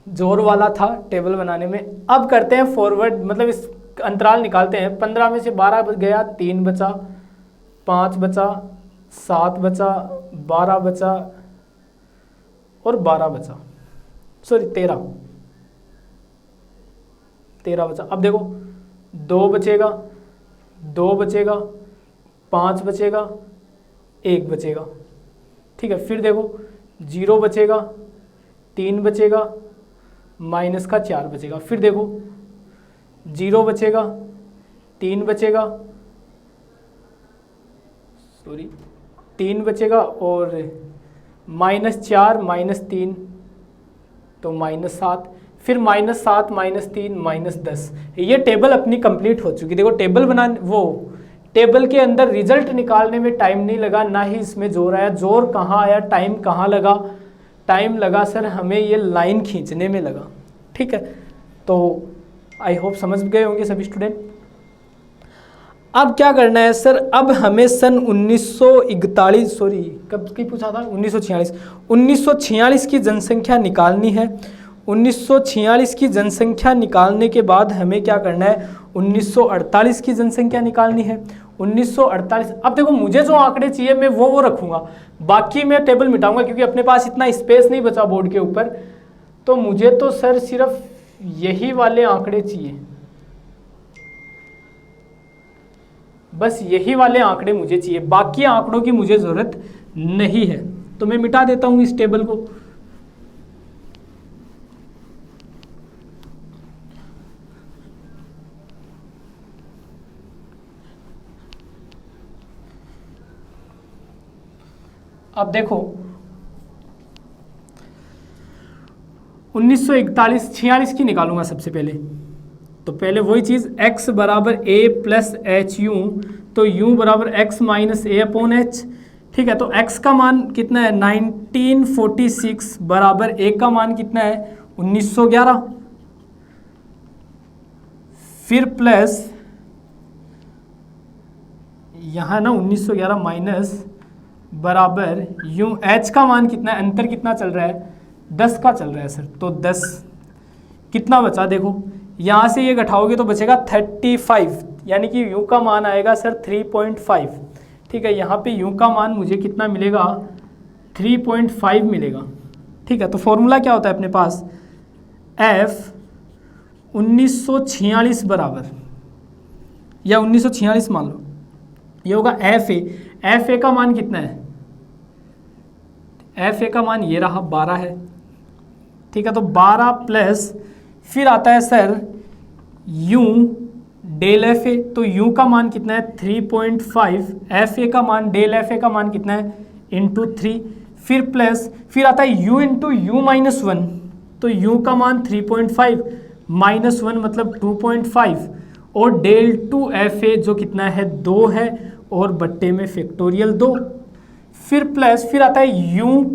जोर वाला था टेबल बनाने में। अब करते हैं फॉरवर्ड, मतलब इस अंतराल निकालते हैं। 15 में से 12 गया, 3 बचा, 5 बचा, 7 बचा, 12 बचा और 12 बचा, सॉरी 13 बचा। अब देखो 2 बचेगा, 2 बचेगा, 5 बचेगा, 1 बचेगा। ठीक है, फिर देखो 0 बचेगा, 3 बचेगा, माइनस का 4 बचेगा। फिर देखो 0 बचेगा, 3 बचेगा, सॉरी 3 बचेगा और -4 -3 तो -7, फिर -7 -3 -10। ये टेबल अपनी कंप्लीट हो चुकी। देखो टेबल बनाने, वो टेबल के अंदर रिजल्ट निकालने में टाइम नहीं लगा, ना ही इसमें जोर आया। जोर कहाँ आया, टाइम कहाँ लगा? टाइम लगा सर हमें ये लाइन खींचने में लगा। ठीक है, तो आई होप समझ गए होंगे सभी स्टूडेंट। अब क्या करना है सर, अब हमें सन 1941, सॉरी कब की पूछा था, 1946 की जनसंख्या निकालनी है। 1946 की जनसंख्या निकालने के बाद हमें क्या करना है, 1948 की जनसंख्या निकालनी है। 1948, अब देखो मुझे जो आंकड़े चाहिए मैं वो रखूंगा, बाकी मैं टेबल मिटाऊंगा क्योंकि अपने पास इतना स्पेस नहीं बचा बोर्ड के ऊपर। तो मुझे तो सर सिर्फ यही वाले आंकड़े चाहिए, बस यही वाले आंकड़े मुझे चाहिए, बाकी आंकड़ों की मुझे जरूरत नहीं है। तो मैं मिटा देता हूं इस टेबल को। अब देखो 1946 की निकालूंगा सबसे पहले। तो पहले वही चीज़, x बराबर a प्लस एच यू, तो u बराबर x माइनस ए अपॉन एच। ठीक है, तो x का मान कितना है 1946 बराबर a का मान कितना है 1911, फिर प्लस यहाँ ना 1911 माइनस बराबर u, h का मान कितना है, अंतर कितना चल रहा है 10 का चल रहा है सर। तो 10 कितना बचा, देखो यहाँ से ये घटाओगे तो बचेगा 35, यानी कि u का मान आएगा सर 3.5। ठीक है, यहाँ पे u का मान मुझे कितना मिलेगा 3.5 मिलेगा। ठीक है, तो फॉर्मूला क्या होता है अपने पास, f 1946 बराबर, या 1946 मान लो, ये होगा एफ ए का मान कितना है, एफ ए का मान ये रहा 12 है। ठीक है, तो 12 प्लस फिर आता है sir u del F A, तो u का मान कितना है 3.5, एफ ए का मान, डेल एफ ए का मान कितना है इंटू 3, फिर प्लस फिर आता है u इंटू यू माइनस 1, तो u का मान 3.5 माइनस 1 मतलब 2.5, और डेल टू एफ ए जो कितना है 2 है, और बट्टे में फैक्टोरियल 2, फिर प्लस फिर आता है u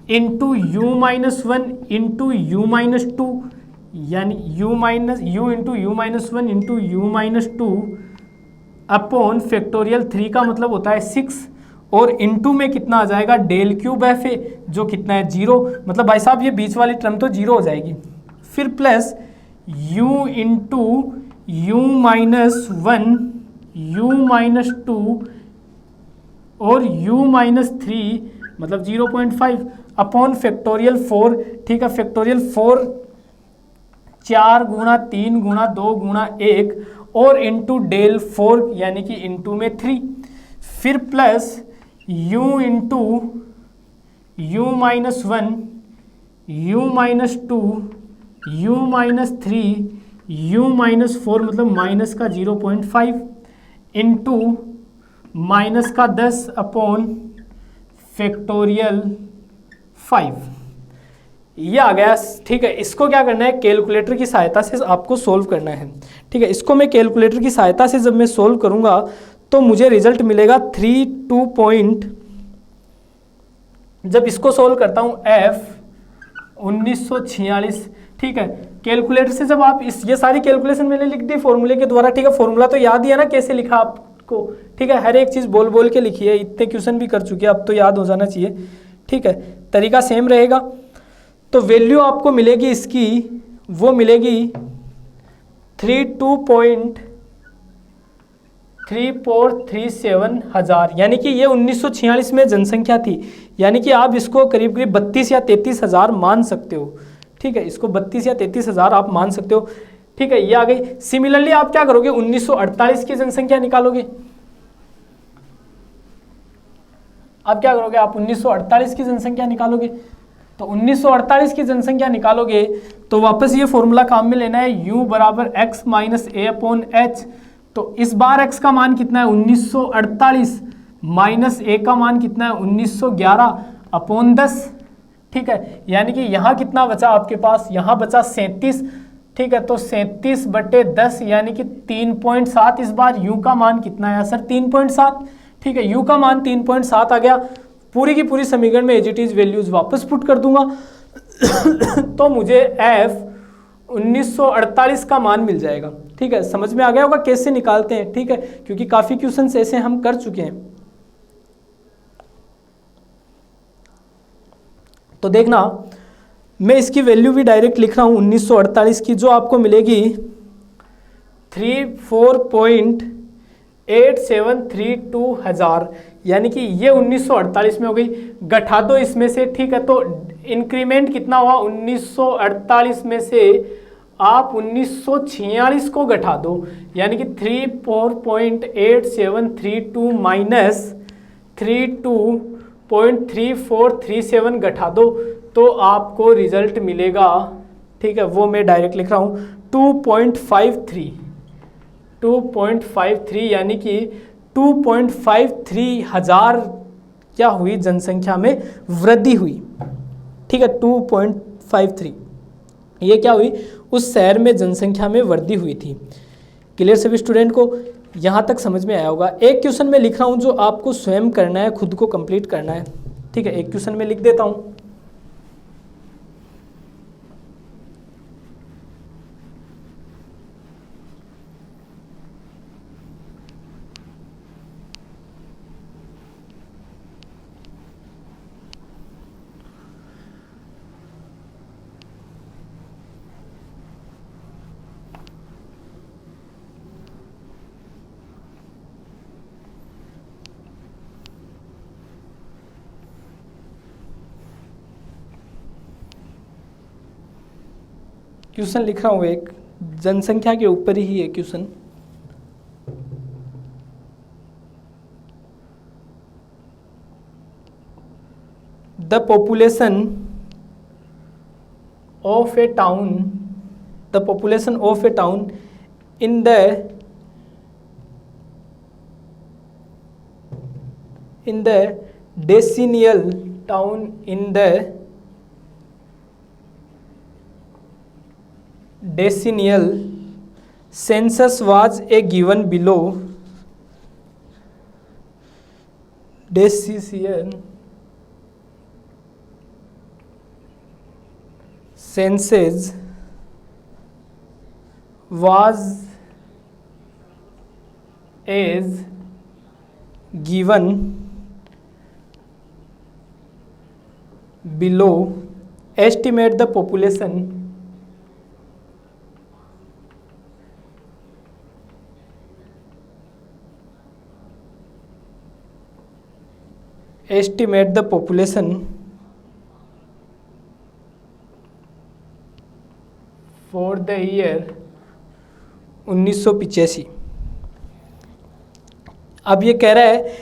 into U minus 1 into U minus 2, यानी u into U minus 1 into U minus 2 upon factorial 3 का मतलब होता है 6, और इंटू में कितना आ जाएगा डेल क्यूब एफ ए जो कितना है 0, मतलब भाई साहब ये बीच वाली टर्म तो 0 हो जाएगी। फिर plus u into U minus 1 you minus 2 और u माइनस 3 मतलब 0.5 अपॉन फैक्टोरियल 4। ठीक है, फैक्टोरियल 4 4 गुणा 3 गुणा 2 गुणा 1 और इंटू डेल 4 यानी कि इंटू में 3, फिर plus u into U minus 1 you minus 2 you minus 3 you minus 4 मतलब माइनस का 0.5 इंटू माइनस का 10 अपॉन फैक्टोरियल 5, ये आ गया। ठीक है, इसको क्या करना है कैलकुलेटर की सहायता से आपको सोल्व करना है। ठीक है, इसको मैं कैलकुलेटर की सहायता से जब मैं सोल्व करूंगा तो मुझे रिजल्ट मिलेगा 32 पॉइंट, जब इसको सोल्व करता हूं F 1946, ठीक है। कैलकुलेटर से जब आप ये सारी कैलकुलेशन मैंने लिख दी फॉर्मूले के द्वारा, ठीक है। फॉर्मूला तो याद ही है ना कैसे लिखा आपको, ठीक है। हर एक चीज़ बोल बोल के लिखी है, इतने क्वेश्चन भी कर चुके हैं, अब तो याद हो जाना चाहिए, ठीक है। तरीका सेम रहेगा। तो वैल्यू आपको मिलेगी इसकी, वो मिलेगी 32.3437 हज़ार, यानी कि ये 1946 में जनसंख्या थी, यानी कि आप इसको करीब करीब 32 या 33 हज़ार मान सकते हो, ठीक है। इसको 32 या 33 हज़ार आप मान सकते हो, ठीक है। ये आ गई। सिमिलरली आप क्या करोगे, 1948 की जनसंख्या निकालोगे। अब क्या करोगे आप, 1948 की जनसंख्या निकालोगे। तो 1948 की जनसंख्या निकालोगे तो वापस ये फॉर्मूला काम में लेना है, u बराबर x माइनस ए अपॉन एच। तो इस बार x का मान कितना है 1948, माइनस a का मान कितना है 1911 अपॉन 10, ठीक है। यानी कि यहाँ कितना बचा आपके पास, यहाँ बचा 37, ठीक है। तो 37/10 यानी कि 3.7। इस बार u का मान कितना है सर, 3.7, ठीक है। u का मान 3.7 आ गया। पूरी की पूरी समीकरण में एज इट इज वैल्यूज वापस पुट कर दूंगा तो मुझे f 1948 का मान मिल जाएगा, ठीक है। समझ में आ गया होगा कैसे निकालते हैं, ठीक है, क्योंकि काफी क्वेश्चंस ऐसे हम कर चुके हैं। तो देखना, मैं इसकी वैल्यू भी डायरेक्ट लिख रहा हूं 1948 की, जो आपको मिलेगी 34.8732 हज़ार, यानी कि ये 1948 में हो गई। घटा दो इसमें से, ठीक है। तो इंक्रीमेंट कितना हुआ 1948 में से आप 1946 को घटा दो, यानी कि 34.8732 माइनस 32.3437 घटा दो तो आपको रिजल्ट मिलेगा, ठीक है। वो मैं डायरेक्ट लिख रहा हूँ 2.53, यानी कि 2.53 हज़ार क्या हुई, जनसंख्या में वृद्धि हुई, ठीक है। 2.53 ये क्या हुई, उस शहर में जनसंख्या में वृद्धि हुई थी। क्लियर सभी स्टूडेंट को, यहाँ तक समझ में आया होगा। एक क्वेश्चन में लिख रहा हूँ जो आपको स्वयं करना है, खुद को कंप्लीट करना है, ठीक है। एक क्वेश्चन में लिख देता हूँ। क्वेश्चन लिख रहा हूँ एक, जनसंख्या के ऊपर ही है question. The population of A town, the population of A town in the decennial town in the decennial census was a given below. Decision census was as given below. Estimate the population for the year 1985। अब ये कह रहा है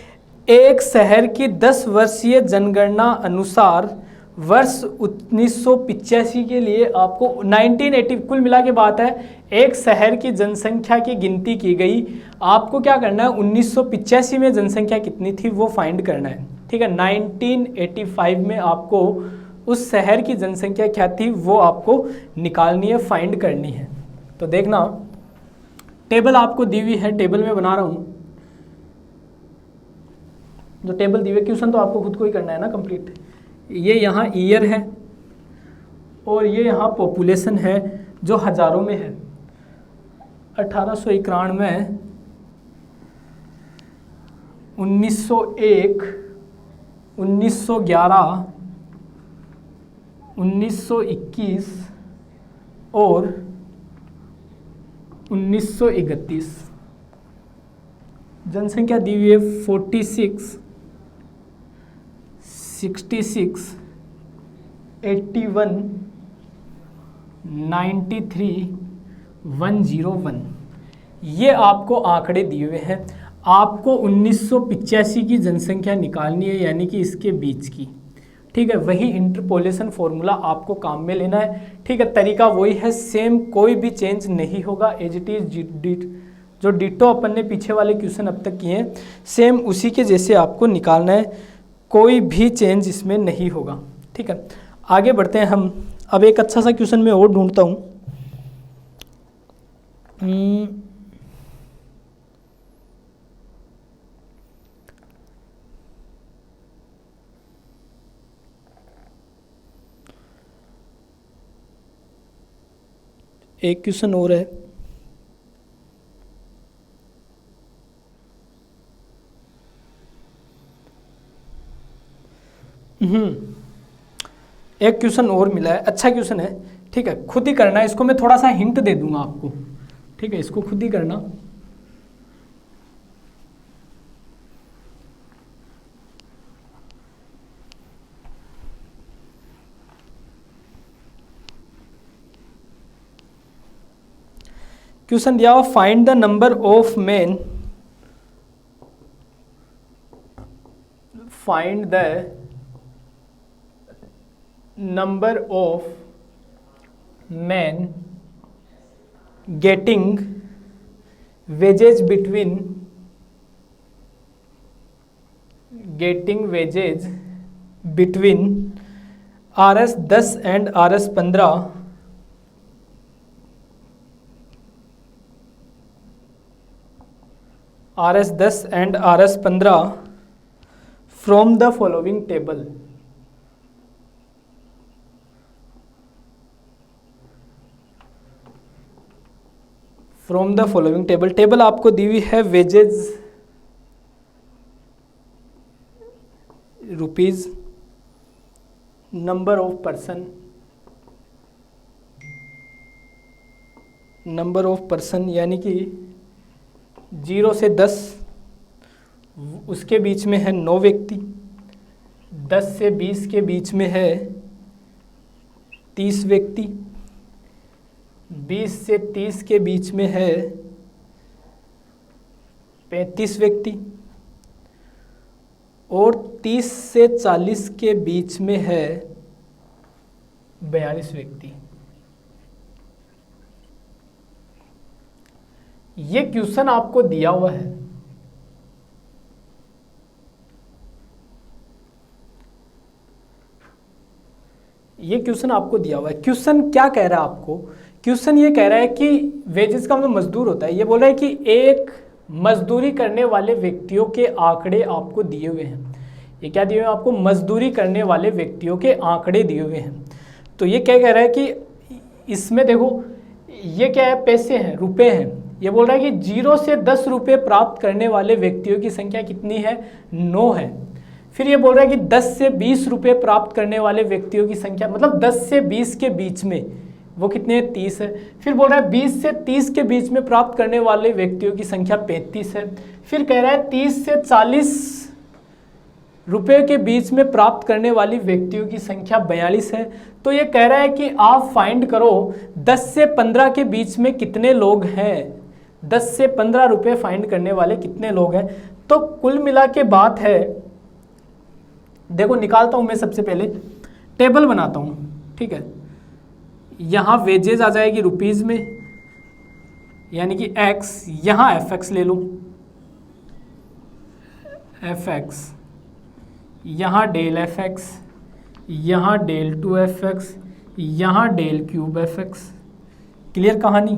एक शहर की 10 वर्षीय जनगणना अनुसार वर्ष 1985 के लिए आपको 1980, कुल मिला के बात है, एक शहर की जनसंख्या की गिनती की गई। आपको क्या करना है, 1985 में जनसंख्या कितनी थी वो फाइंड करना है, ठीक है। 1985 में आपको उस शहर की जनसंख्या क्या थी वो आपको निकालनी है, फाइंड करनी है। तो देखना टेबल आपको दी हुई है, टेबल में बना रहा हूँ, जो टेबल दी हुई है, क्वेश्चन तो आपको खुद को ही करना है ना कंप्लीट। ये यहाँ ईयर है और ये यहाँ पॉपुलेशन है जो हज़ारों में है। 1891 में 1901, 1911, 1921 और 1931। जनसंख्या दी हुई है 46, 66, 81, 93, 101। ये आपको आंकड़े दिए हुए हैं। आपको 1985 की जनसंख्या निकालनी है, यानी कि इसके बीच की, ठीक है। वही इंटरपोलेशन फॉर्मूला आपको काम में लेना है, ठीक है। तरीका वही है, सेम, कोई भी चेंज नहीं होगा, एज इट इज। जो डिटो अपन ने पीछे वाले क्वेश्चन अब तक किए हैं, सेम उसी के जैसे आपको निकालना है, कोई भी चेंज इसमें नहीं होगा, ठीक है। आगे बढ़ते हैं हम। अब एक अच्छा सा क्वेश्चन मैं और ढूंढता हूँ। एक क्वेश्चन और है। एक क्वेश्चन और मिला है, अच्छा क्वेश्चन है, ठीक है। खुद ही करना है इसको, मैं थोड़ा सा हिंट दे दूंगा आपको, ठीक है। इसको खुद ही करना। क्वेश्चन दिया हुआ, find the number of man, find the number of man getting wages between, getting wages between RS 10 and RS 15 RS 10 and RS 15 from the following table। From the following table. Table आपको दी हुई है, wages rupees, number of person, number of person यानी कि 0 से 10, उसके बीच में है 9 व्यक्ति, 10 से 20 के बीच में है 30 व्यक्ति, 20 से 30 के बीच में है 35 व्यक्ति और 30 से 40 के बीच में है 42 व्यक्ति। ये क्वेश्चन आपको दिया हुआ है। ये क्वेश्चन आपको दिया हुआ है। क्वेश्चन क्या कह रहा है आपको? क्वेश्चन ये कह रहा है कि वेजेस का मतलब मजदूर होता है। ये बोल रहा है कि एक मजदूरी करने वाले व्यक्तियों के आंकड़े आपको दिए हुए हैं। ये क्या दिए हुए हैं आपको? मजदूरी करने वाले व्यक्तियों के आंकड़े दिए हुए हैं। तो ये क्या कह रहा है कि इसमें देखो, ये क्या है? पैसे हैं, रुपए हैं। ये बोल रहा है कि 0 से 10 रुपये प्राप्त करने वाले व्यक्तियों की संख्या कितनी है? 9 है। फिर ये बोल रहा है कि 10 से 20 रुपये प्राप्त करने वाले व्यक्तियों की संख्या, मतलब 10 से 20 के बीच में वो कितने हैं? 30 है। फिर बोल रहा है 20 से 30 के बीच में प्राप्त करने वाले व्यक्तियों की संख्या 35 है। फिर कह रहा है 30 से 40 रुपये के बीच में प्राप्त करने वाली व्यक्तियों की संख्या 42 है। तो ये कह रहा है कि आप फाइंड करो 10 से 15 के बीच में कितने लोग हैं, 10 से 15 रुपये फाइंड करने वाले कितने लोग हैं। तो कुल मिला के बात है, देखो निकालता हूं मैं। सबसे पहले टेबल बनाता हूं, ठीक है। यहां वेजेज आ जाएगी रुपीज में, यानी कि x, यहां fx ले लो, fx, यहां डेल fx, यहां डेल 2fx, यहां डेल क्यूब fx। क्लियर कहानी?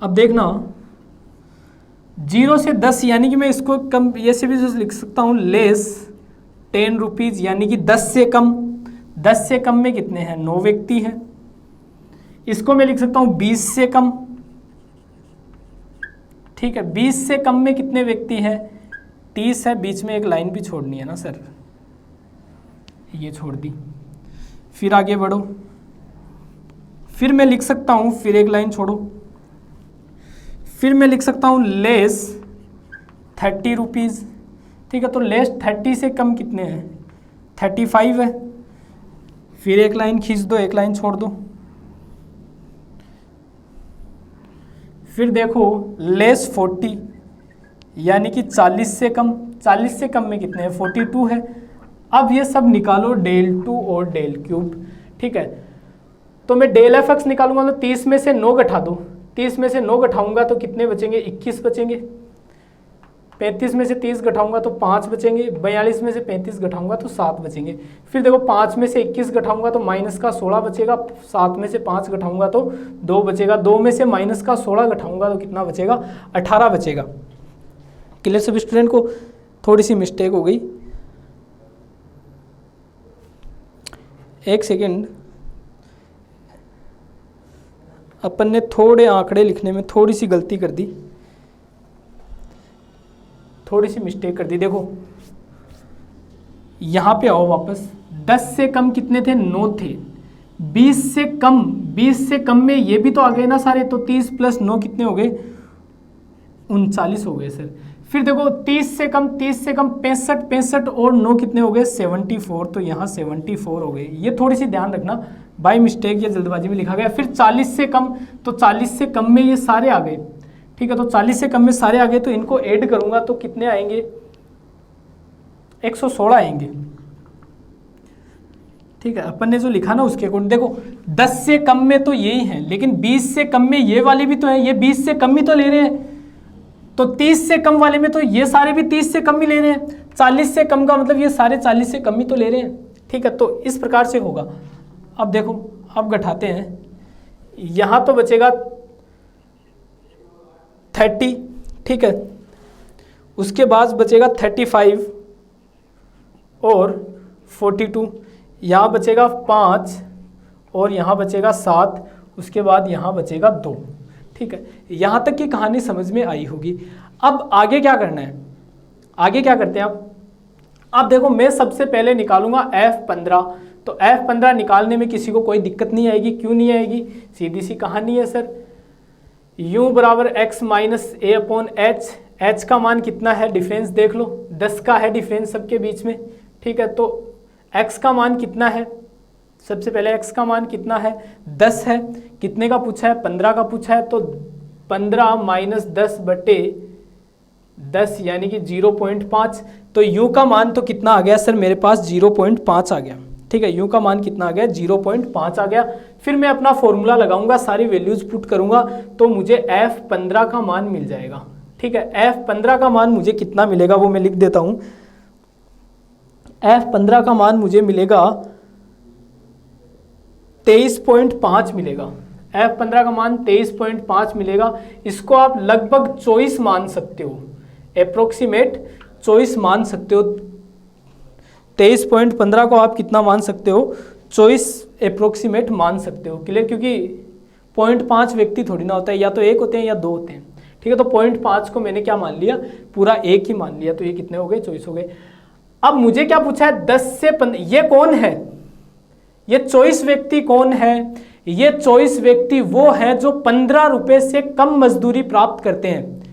अब देखना 0 से 10 यानी कि मैं इसको कम ये से भी लिख सकता हूँ लेस 10 रुपीज़, यानी कि 10 से कम। 10 से कम में कितने हैं? 9 व्यक्ति हैं। इसको मैं लिख सकता हूँ 20 से कम। ठीक है, 20 से कम में कितने व्यक्ति हैं? 30 है। बीच में एक लाइन भी छोड़नी है ना सर, ये छोड़ दी। फिर आगे बढ़ो, फिर मैं लिख सकता हूँ, फिर एक लाइन छोड़ो, फिर मैं लिख सकता हूँ लेस 30 रुपीज़। ठीक है, तो लेस 30 से कम कितने हैं? 35 है। फिर एक लाइन खींच दो, एक लाइन छोड़ दो। फिर देखो लेस 40 यानी कि 40 से कम। 40 से कम में कितने हैं? 42 है। अब ये सब निकालो डेल टू और डेल क्यूब। ठीक है, तो मैं डेल एफ एक्स निकालूंगा तो 30 में से 9 घटा दो। 30 में से 9 घटाऊंगा तो कितने बचेंगे? 21 बचेंगे। 35 में से 30 घटाऊंगा तो 5 बचेंगे। 42 में से 35 घटाऊंगा तो 7 बचेंगे। फिर देखो 5 में से 21 घटाऊंगा तो माइनस का 16 बचेगा। 7 में से 5 घटाऊंगा तो 2 बचेगा। 2 में से माइनस का 16 घटाऊंगा तो कितना बचेगा? 18 बचेगा। क्लियर सभी स्टूडेंट को? थोड़ी सी मिस्टेक हो गई, एक सेकेंड। अपन ने थोड़े आंकड़े लिखने में थोड़ी सी गलती कर दी, थोड़ी सी मिस्टेक कर दी। देखो यहाँ पे आओ वापस। 10 से कम कितने थे? 9 थे। 20 से कम, 20 से कम में ये भी तो आ गए ना सारे, तो 30 प्लस 9 कितने हो गए? 39 हो गए सर। फिर देखो 30 से कम, 30 से कम 65, 65 और 9 कितने हो गए? 74। तो यहाँ 74 हो गए। ये थोड़ी सी ध्यान रखना, बाय मिस्टेक या जल्दबाजी में लिखा गया। फिर 40 से कम, तो 40 से कम में ये सारे आ गए। ठीक है, तो 40 से कम में सारे आ गए, तो इनको ऐड करूंगा तो कितने आएंगे? 116 आएंगे। ठीक है, अपन ने जो लिखा ना उसके अकॉर्डिंग देखो 10 से कम में तो यही है, लेकिन 20 से कम में ये वाले भी तो है। ये 20 से कम ही तो ले रहे हैं। तो 30 से कम वाले में तो ये सारे भी 30 से कम ही ले रहे हैं। 40 से कम का मतलब ये सारे 40 से कम ही तो ले रहे हैं। ठीक है, तो इस प्रकार से होगा। अब देखो, अब घटाते हैं। यहाँ तो बचेगा 30। ठीक है, उसके बाद बचेगा 35 और 42। यहाँ बचेगा 5 और यहाँ बचेगा 7। उसके बाद यहाँ बचेगा 2। ठीक है, यहाँ तक की कहानी समझ में आई होगी। अब आगे क्या करना है? आगे क्या करते हैं अब देखो मैं सबसे पहले निकालूंगा F15। तो F15 निकालने में किसी को कोई दिक्कत नहीं आएगी। क्यों नहीं आएगी? सीधी सी कहानी है सर। U बराबर x माइनस ए अपॉन एच। एच का मान कितना है? डिफरेंस देख लो, 10 का है डिफरेंस सबके बीच में। ठीक है, तो x का मान कितना है? सबसे पहले x का मान कितना है? 10 है। कितने का पूछा है? 15 का पूछा है। तो 15 माइनस 10 बटे 10 यानी कि 0.5। तो u का मान तो कितना आ गया सर मेरे पास? 0.5 आ गया। ठीक है, u का मान कितना आ गया? 0.5 आ गया। फिर मैं अपना फॉर्मूला लगाऊंगा, सारी वैल्यूज पुट करूंगा तो मुझे F15 का मान मिल जाएगा। ठीक है, F15 का मान मुझे कितना मिलेगा वो मैं लिख देता हूं। F15 का मान मुझे मिलेगा 23.5 मिलेगा। F15 का मान 23.5 मिलेगा। इसको आप लगभग 24 मान सकते हो, अप्रोक्सीमेट 24 मान सकते हो। 23.15 को आप कितना मान सकते हो? 24 अप्रोक्सीमेट मान सकते हो। क्लियर? क्योंकि 0.5 व्यक्ति थोड़ी ना होता है, या तो एक होते हैं या 2 होते हैं। ठीक है, तो 0.5 को मैंने क्या मान लिया? पूरा एक ही मान लिया। तो ये कितने हो गए? 24 हो गए। अब मुझे क्या पूछा है? 10 से 15। ये कौन है? ये 24 व्यक्ति कौन है? ये 24 व्यक्ति वो है जो 15 रुपए से कम मजदूरी प्राप्त करते हैं।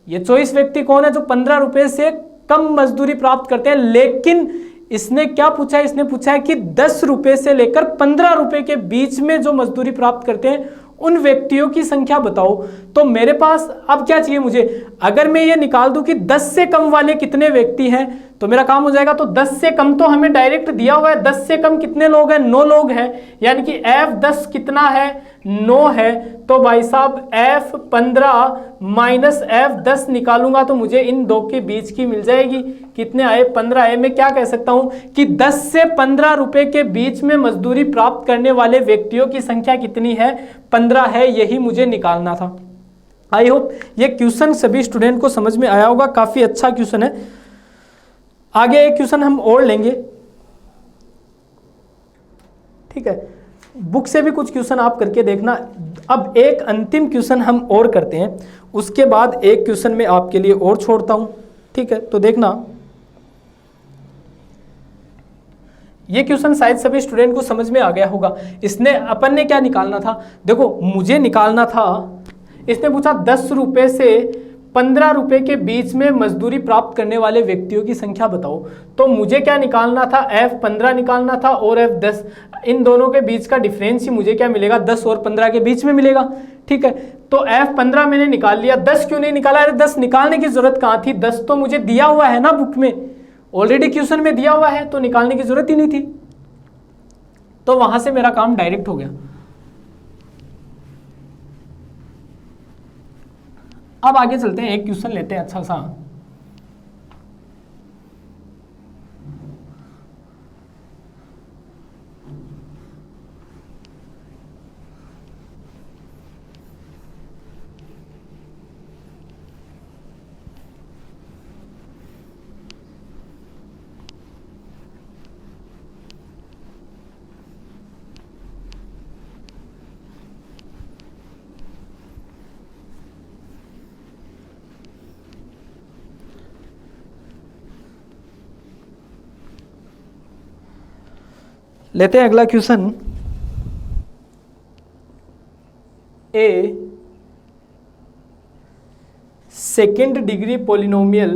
ये 24 व्यक्ति कौन है? जो 15 रुपए से कम मजदूरी प्राप्त करते हैं। लेकिन इसने क्या पूछा है? इसने पूछा है कि 10 रुपए से लेकर 15 रुपए के बीच में जो मजदूरी प्राप्त करते हैं उन व्यक्तियों की संख्या बताओ। तो मेरे पास अब क्या चाहिए मुझे? अगर मैं ये निकाल दूं कि 10 से कम वाले कितने व्यक्ति हैं तो मेरा काम हो जाएगा। तो 10 से कम तो हमें डायरेक्ट दिया हुआ है। 10 से कम कितने लोग हैं? 9 लोग हैं। यानी कि F10 कितना है? 9 है। तो भाई साहब F15 माइनस F10 निकालूंगा तो मुझे इन दो के बीच की मिल जाएगी। कितने आए? 15 आए। मैं क्या कह सकता हूं कि 10 से 15 रुपए के बीच में मजदूरी प्राप्त करने वाले व्यक्तियों की संख्या कितनी है? 15 है। यही मुझे निकालना था। आई होप ये क्वेश्चन सभी स्टूडेंट को समझ में आया होगा, काफ़ी अच्छा क्वेश्चन है। आगे एक क्वेश्चन हम और लेंगे, ठीक है, बुक से भी कुछ क्वेश्चन आप करके देखना। अब एक अंतिम क्वेश्चन हम और करते हैं, उसके बाद एक क्वेश्चन मैं आपके लिए और छोड़ता हूं, ठीक है। तो देखना, ये क्वेश्चन शायद सभी स्टूडेंट को समझ में आ गया होगा। इसने अपन ने क्या निकालना था, देखो मुझे निकालना था, इसने पूछा 10 रुपये से 15 रुपये के बीच में मजदूरी प्राप्त करने वाले व्यक्तियों की संख्या बताओ। तो मुझे क्या निकालना था, F15 निकालना था और F10, इन दोनों के बीच का डिफरेंस ही मुझे क्या मिलेगा, 10 और 15 के बीच में मिलेगा, ठीक है। तो F15 मैंने निकाल लिया, 10 क्यों नहीं निकाला? अरे 10 निकालने की जरूरत कहाँ थी, 10 तो मुझे दिया हुआ है ना बुक में, ऑलरेडी क्वेश्चन में दिया हुआ है, तो निकालने की जरूरत ही नहीं थी। तो वहां से मेरा काम डायरेक्ट हो गया। अब आगे चलते हैं, एक क्वेश्चन लेते हैं अच्छा सा। लेते हैं अगला question. A second degree polynomial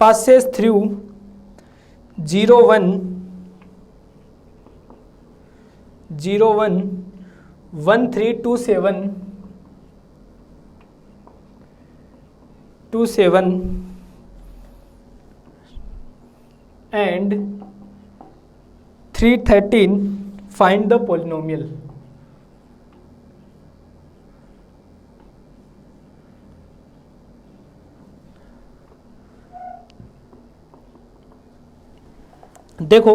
passes through 0 1 1 3 2 7 and 3 13, find the polynomial। देखो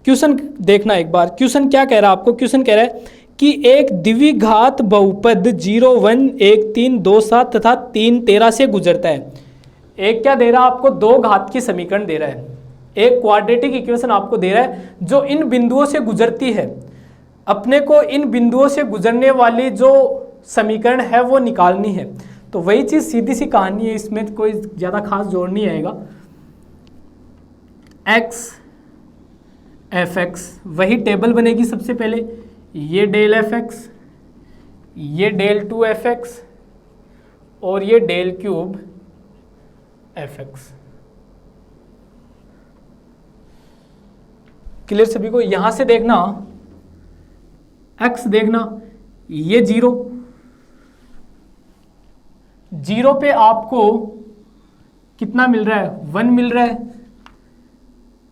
क्वेश्चन देखना एक बार, क्वेश्चन क्या कह रहा है आपको, क्वेश्चन कह रहा है कि एक द्विघात बहुपद 0 1 1 3 2 7 तथा 3 13 से गुजरता है। एक क्या दे रहा है आपको, दो घात की समीकरण दे रहा है, एक क्वाड्रेटिक इक्वेशन आपको दे रहा है जो इन बिंदुओं से गुजरती है। अपने को इन बिंदुओं से गुजरने वाली जो समीकरण है वो निकालनी है। तो वही चीज़, सीधी सी कहानी है, इसमें कोई ज़्यादा खास जोड़ नहीं आएगा। x fx, वही टेबल बनेगी सबसे पहले, ये डेल fx, ये डेल 2 fx और ये डेल क्यूब fx। क्लियर सभी को? यहां से देखना x देखना, ये 0 पे आपको कितना मिल रहा है, 1 मिल रहा है,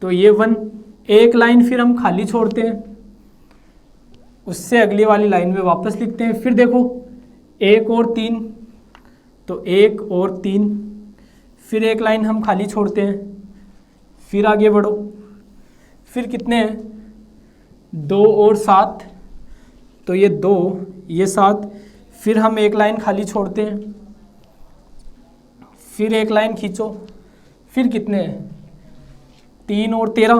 तो ये 1, एक लाइन फिर हम खाली छोड़ते हैं, उससे अगली वाली लाइन में वापस लिखते हैं। फिर देखो 1 और 3, तो 1 और 3, फिर एक लाइन हम खाली छोड़ते हैं, फिर आगे बढ़ो, फिर कितने हैं, 2 और 7, तो ये 2, ये 7, फिर हम एक लाइन खाली छोड़ते हैं, फिर एक लाइन खींचो, फिर कितने हैं, 3 और 13।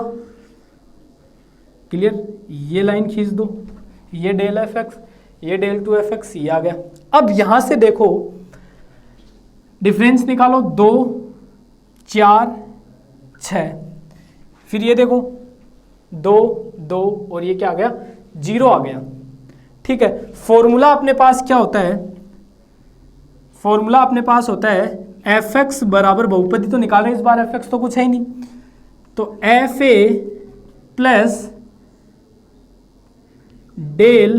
क्लियर? ये लाइन खींच दो, ये डेल fx, ये डेल 2 fx, ये आ गया। अब यहां से देखो डिफरेंस निकालो, 2 4 6, फिर ये देखो 2 2 और ये क्या आ गया, 0 आ गया। ठीक है, फॉर्मूला अपने पास क्या होता है, फॉर्मूला अपने पास होता है fx बराबर, बहुपदी तो निकाल रहे हैं इस बार, fx तो कुछ है ही नहीं, तो fa प्लस डेल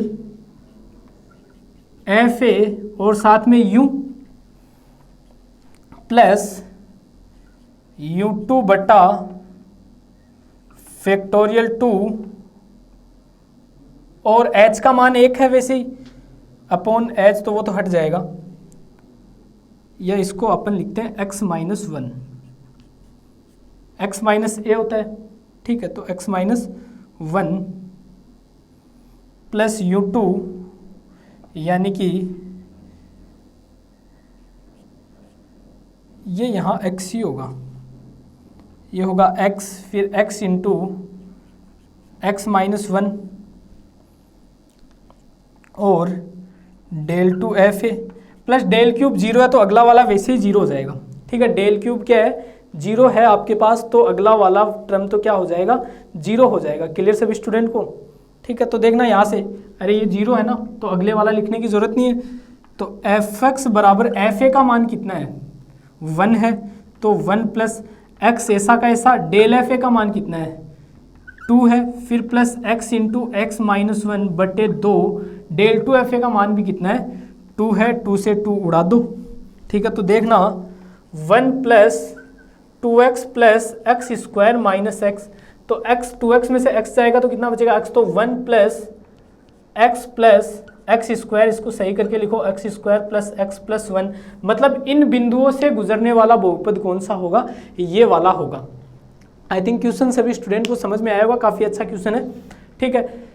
fa और साथ में u प्लस u2 बटा फैक्टोरियल 2, और h का मान 1 है वैसे ही, अपॉन h तो वो तो हट जाएगा, या इसको अपन लिखते हैं x माइनस 1, x माइनस ए होता है, ठीक है। तो x माइनस 1 प्लस u2 यानी कि ये यहाँ x ही होगा, ये होगा x, फिर x इंटू x माइनस 1 और del two F A plus del cube 0 है तो अगला वाला वैसे ही 0 हो जाएगा, ठीक है। डेल क्यूब क्या है, 0 है आपके पास, तो अगला वाला टर्म तो क्या हो जाएगा, 0 हो जाएगा। क्लियर सभी स्टूडेंट को, ठीक है। तो देखना यहाँ से, अरे ये 0 है ना, तो अगले वाला लिखने की ज़रूरत नहीं है। तो एफ एक्स बराबर एफ ए का मान कितना है, 1 है, तो 1 प्लस एक्स ऐसा का ऐसा, डेल एफ ए का मान कितना है, 2 है, फिर plus x into x minus 1 बटे 2, डेल टू एफ ए का मान भी कितना है, 2 है, 2 से 2 उड़ा दो, ठीक है। तो देखना 1 plus 2x plus x square minus x, तो x 2x में से x जाएगा तो कितना बचेगा x, तो 1 प्लस एक्स स्क्वायर, इसको सही करके लिखो x square plus x plus 1, मतलब इन बिंदुओं से गुजरने वाला बहुपद कौन सा होगा, ये वाला होगा। आई थिंक क्वेश्चन सभी स्टूडेंट को समझ में आया होगा, काफ़ी अच्छा क्वेश्चन है, ठीक है।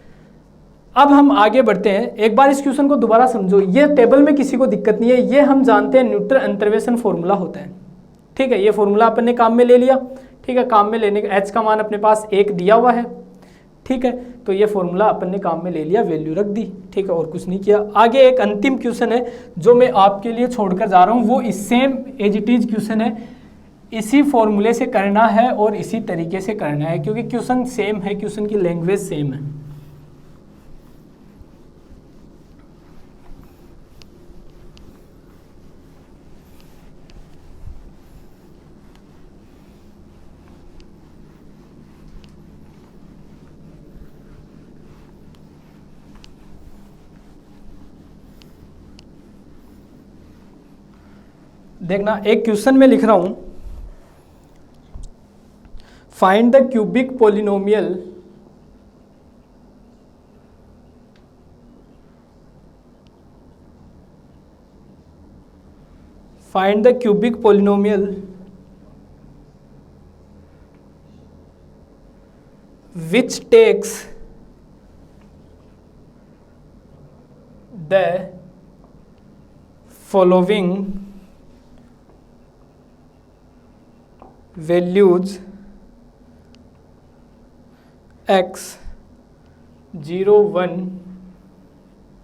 अब हम आगे बढ़ते हैं, एक बार इस क्वेश्चन को दोबारा समझो, ये टेबल में किसी को दिक्कत नहीं है, ये हम जानते हैं न्यूटन अंतर्वेशन फॉर्मूला होता है, ठीक है। ये फॉर्मूला अपन ने काम में ले लिया, ठीक है। काम में लेने का h का मान अपने पास 1 दिया हुआ है, ठीक है। तो ये फॉर्मूला अपन ने काम में ले लिया, वैल्यू रख दी, ठीक है, और कुछ नहीं किया। आगे एक अंतिम क्वेश्चन है जो मैं आपके लिए छोड़कर जा रहा हूँ, वो इस same as it is question है, इसी फॉर्मूले से करना है और इसी तरीके से करना है, क्योंकि क्वेश्चन सेम है, क्वेश्चन की लैंग्वेज सेम है। देखना, एक क्वेश्चन में लिख रहा हूं, find the cubic polynomial which takes the following values x 0 1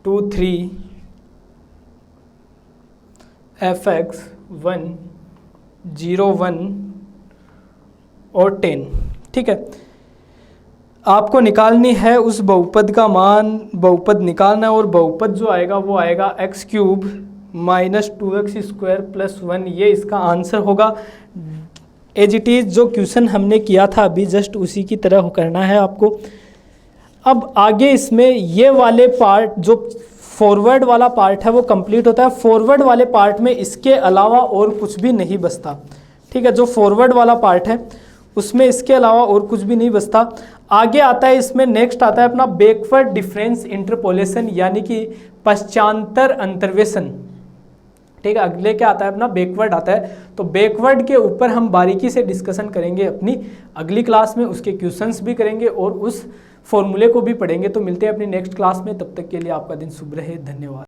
2 3 fx 1 0 1 और 10, ठीक है। आपको निकालनी है उस बहुपद का मान, बहुपद निकालना है, और बहुपद जो आएगा वो आएगा x cube minus 2x square plus 1, ये इसका आंसर होगा। एज इट इज़ जो क्वेश्चन हमने किया था अभी जस्ट उसी की तरह करना है आपको। अब आगे इसमें ये वाले पार्ट, जो फॉरवर्ड वाला पार्ट है वो कंप्लीट होता है। फॉरवर्ड वाले पार्ट में इसके अलावा और कुछ भी नहीं बचता, ठीक है। जो फॉरवर्ड वाला पार्ट है उसमें इसके अलावा और कुछ भी नहीं बचता। आगे आता है, इसमें नेक्स्ट आता है अपना बैकवर्ड डिफरेंस इंटरपोलेशन, यानी कि पश्चांतर अंतर्वेशन, ठीक है। अगले क्या आता है अपना, बैकवर्ड आता है। तो बैकवर्ड के ऊपर हम बारीकी से डिस्कशन करेंगे अपनी अगली क्लास में, उसके क्वेश्चंस भी करेंगे और उस फॉर्मूले को भी पढ़ेंगे। तो मिलते हैं अपनी नेक्स्ट क्लास में, तब तक के लिए आपका दिन शुभ रहे, धन्यवाद।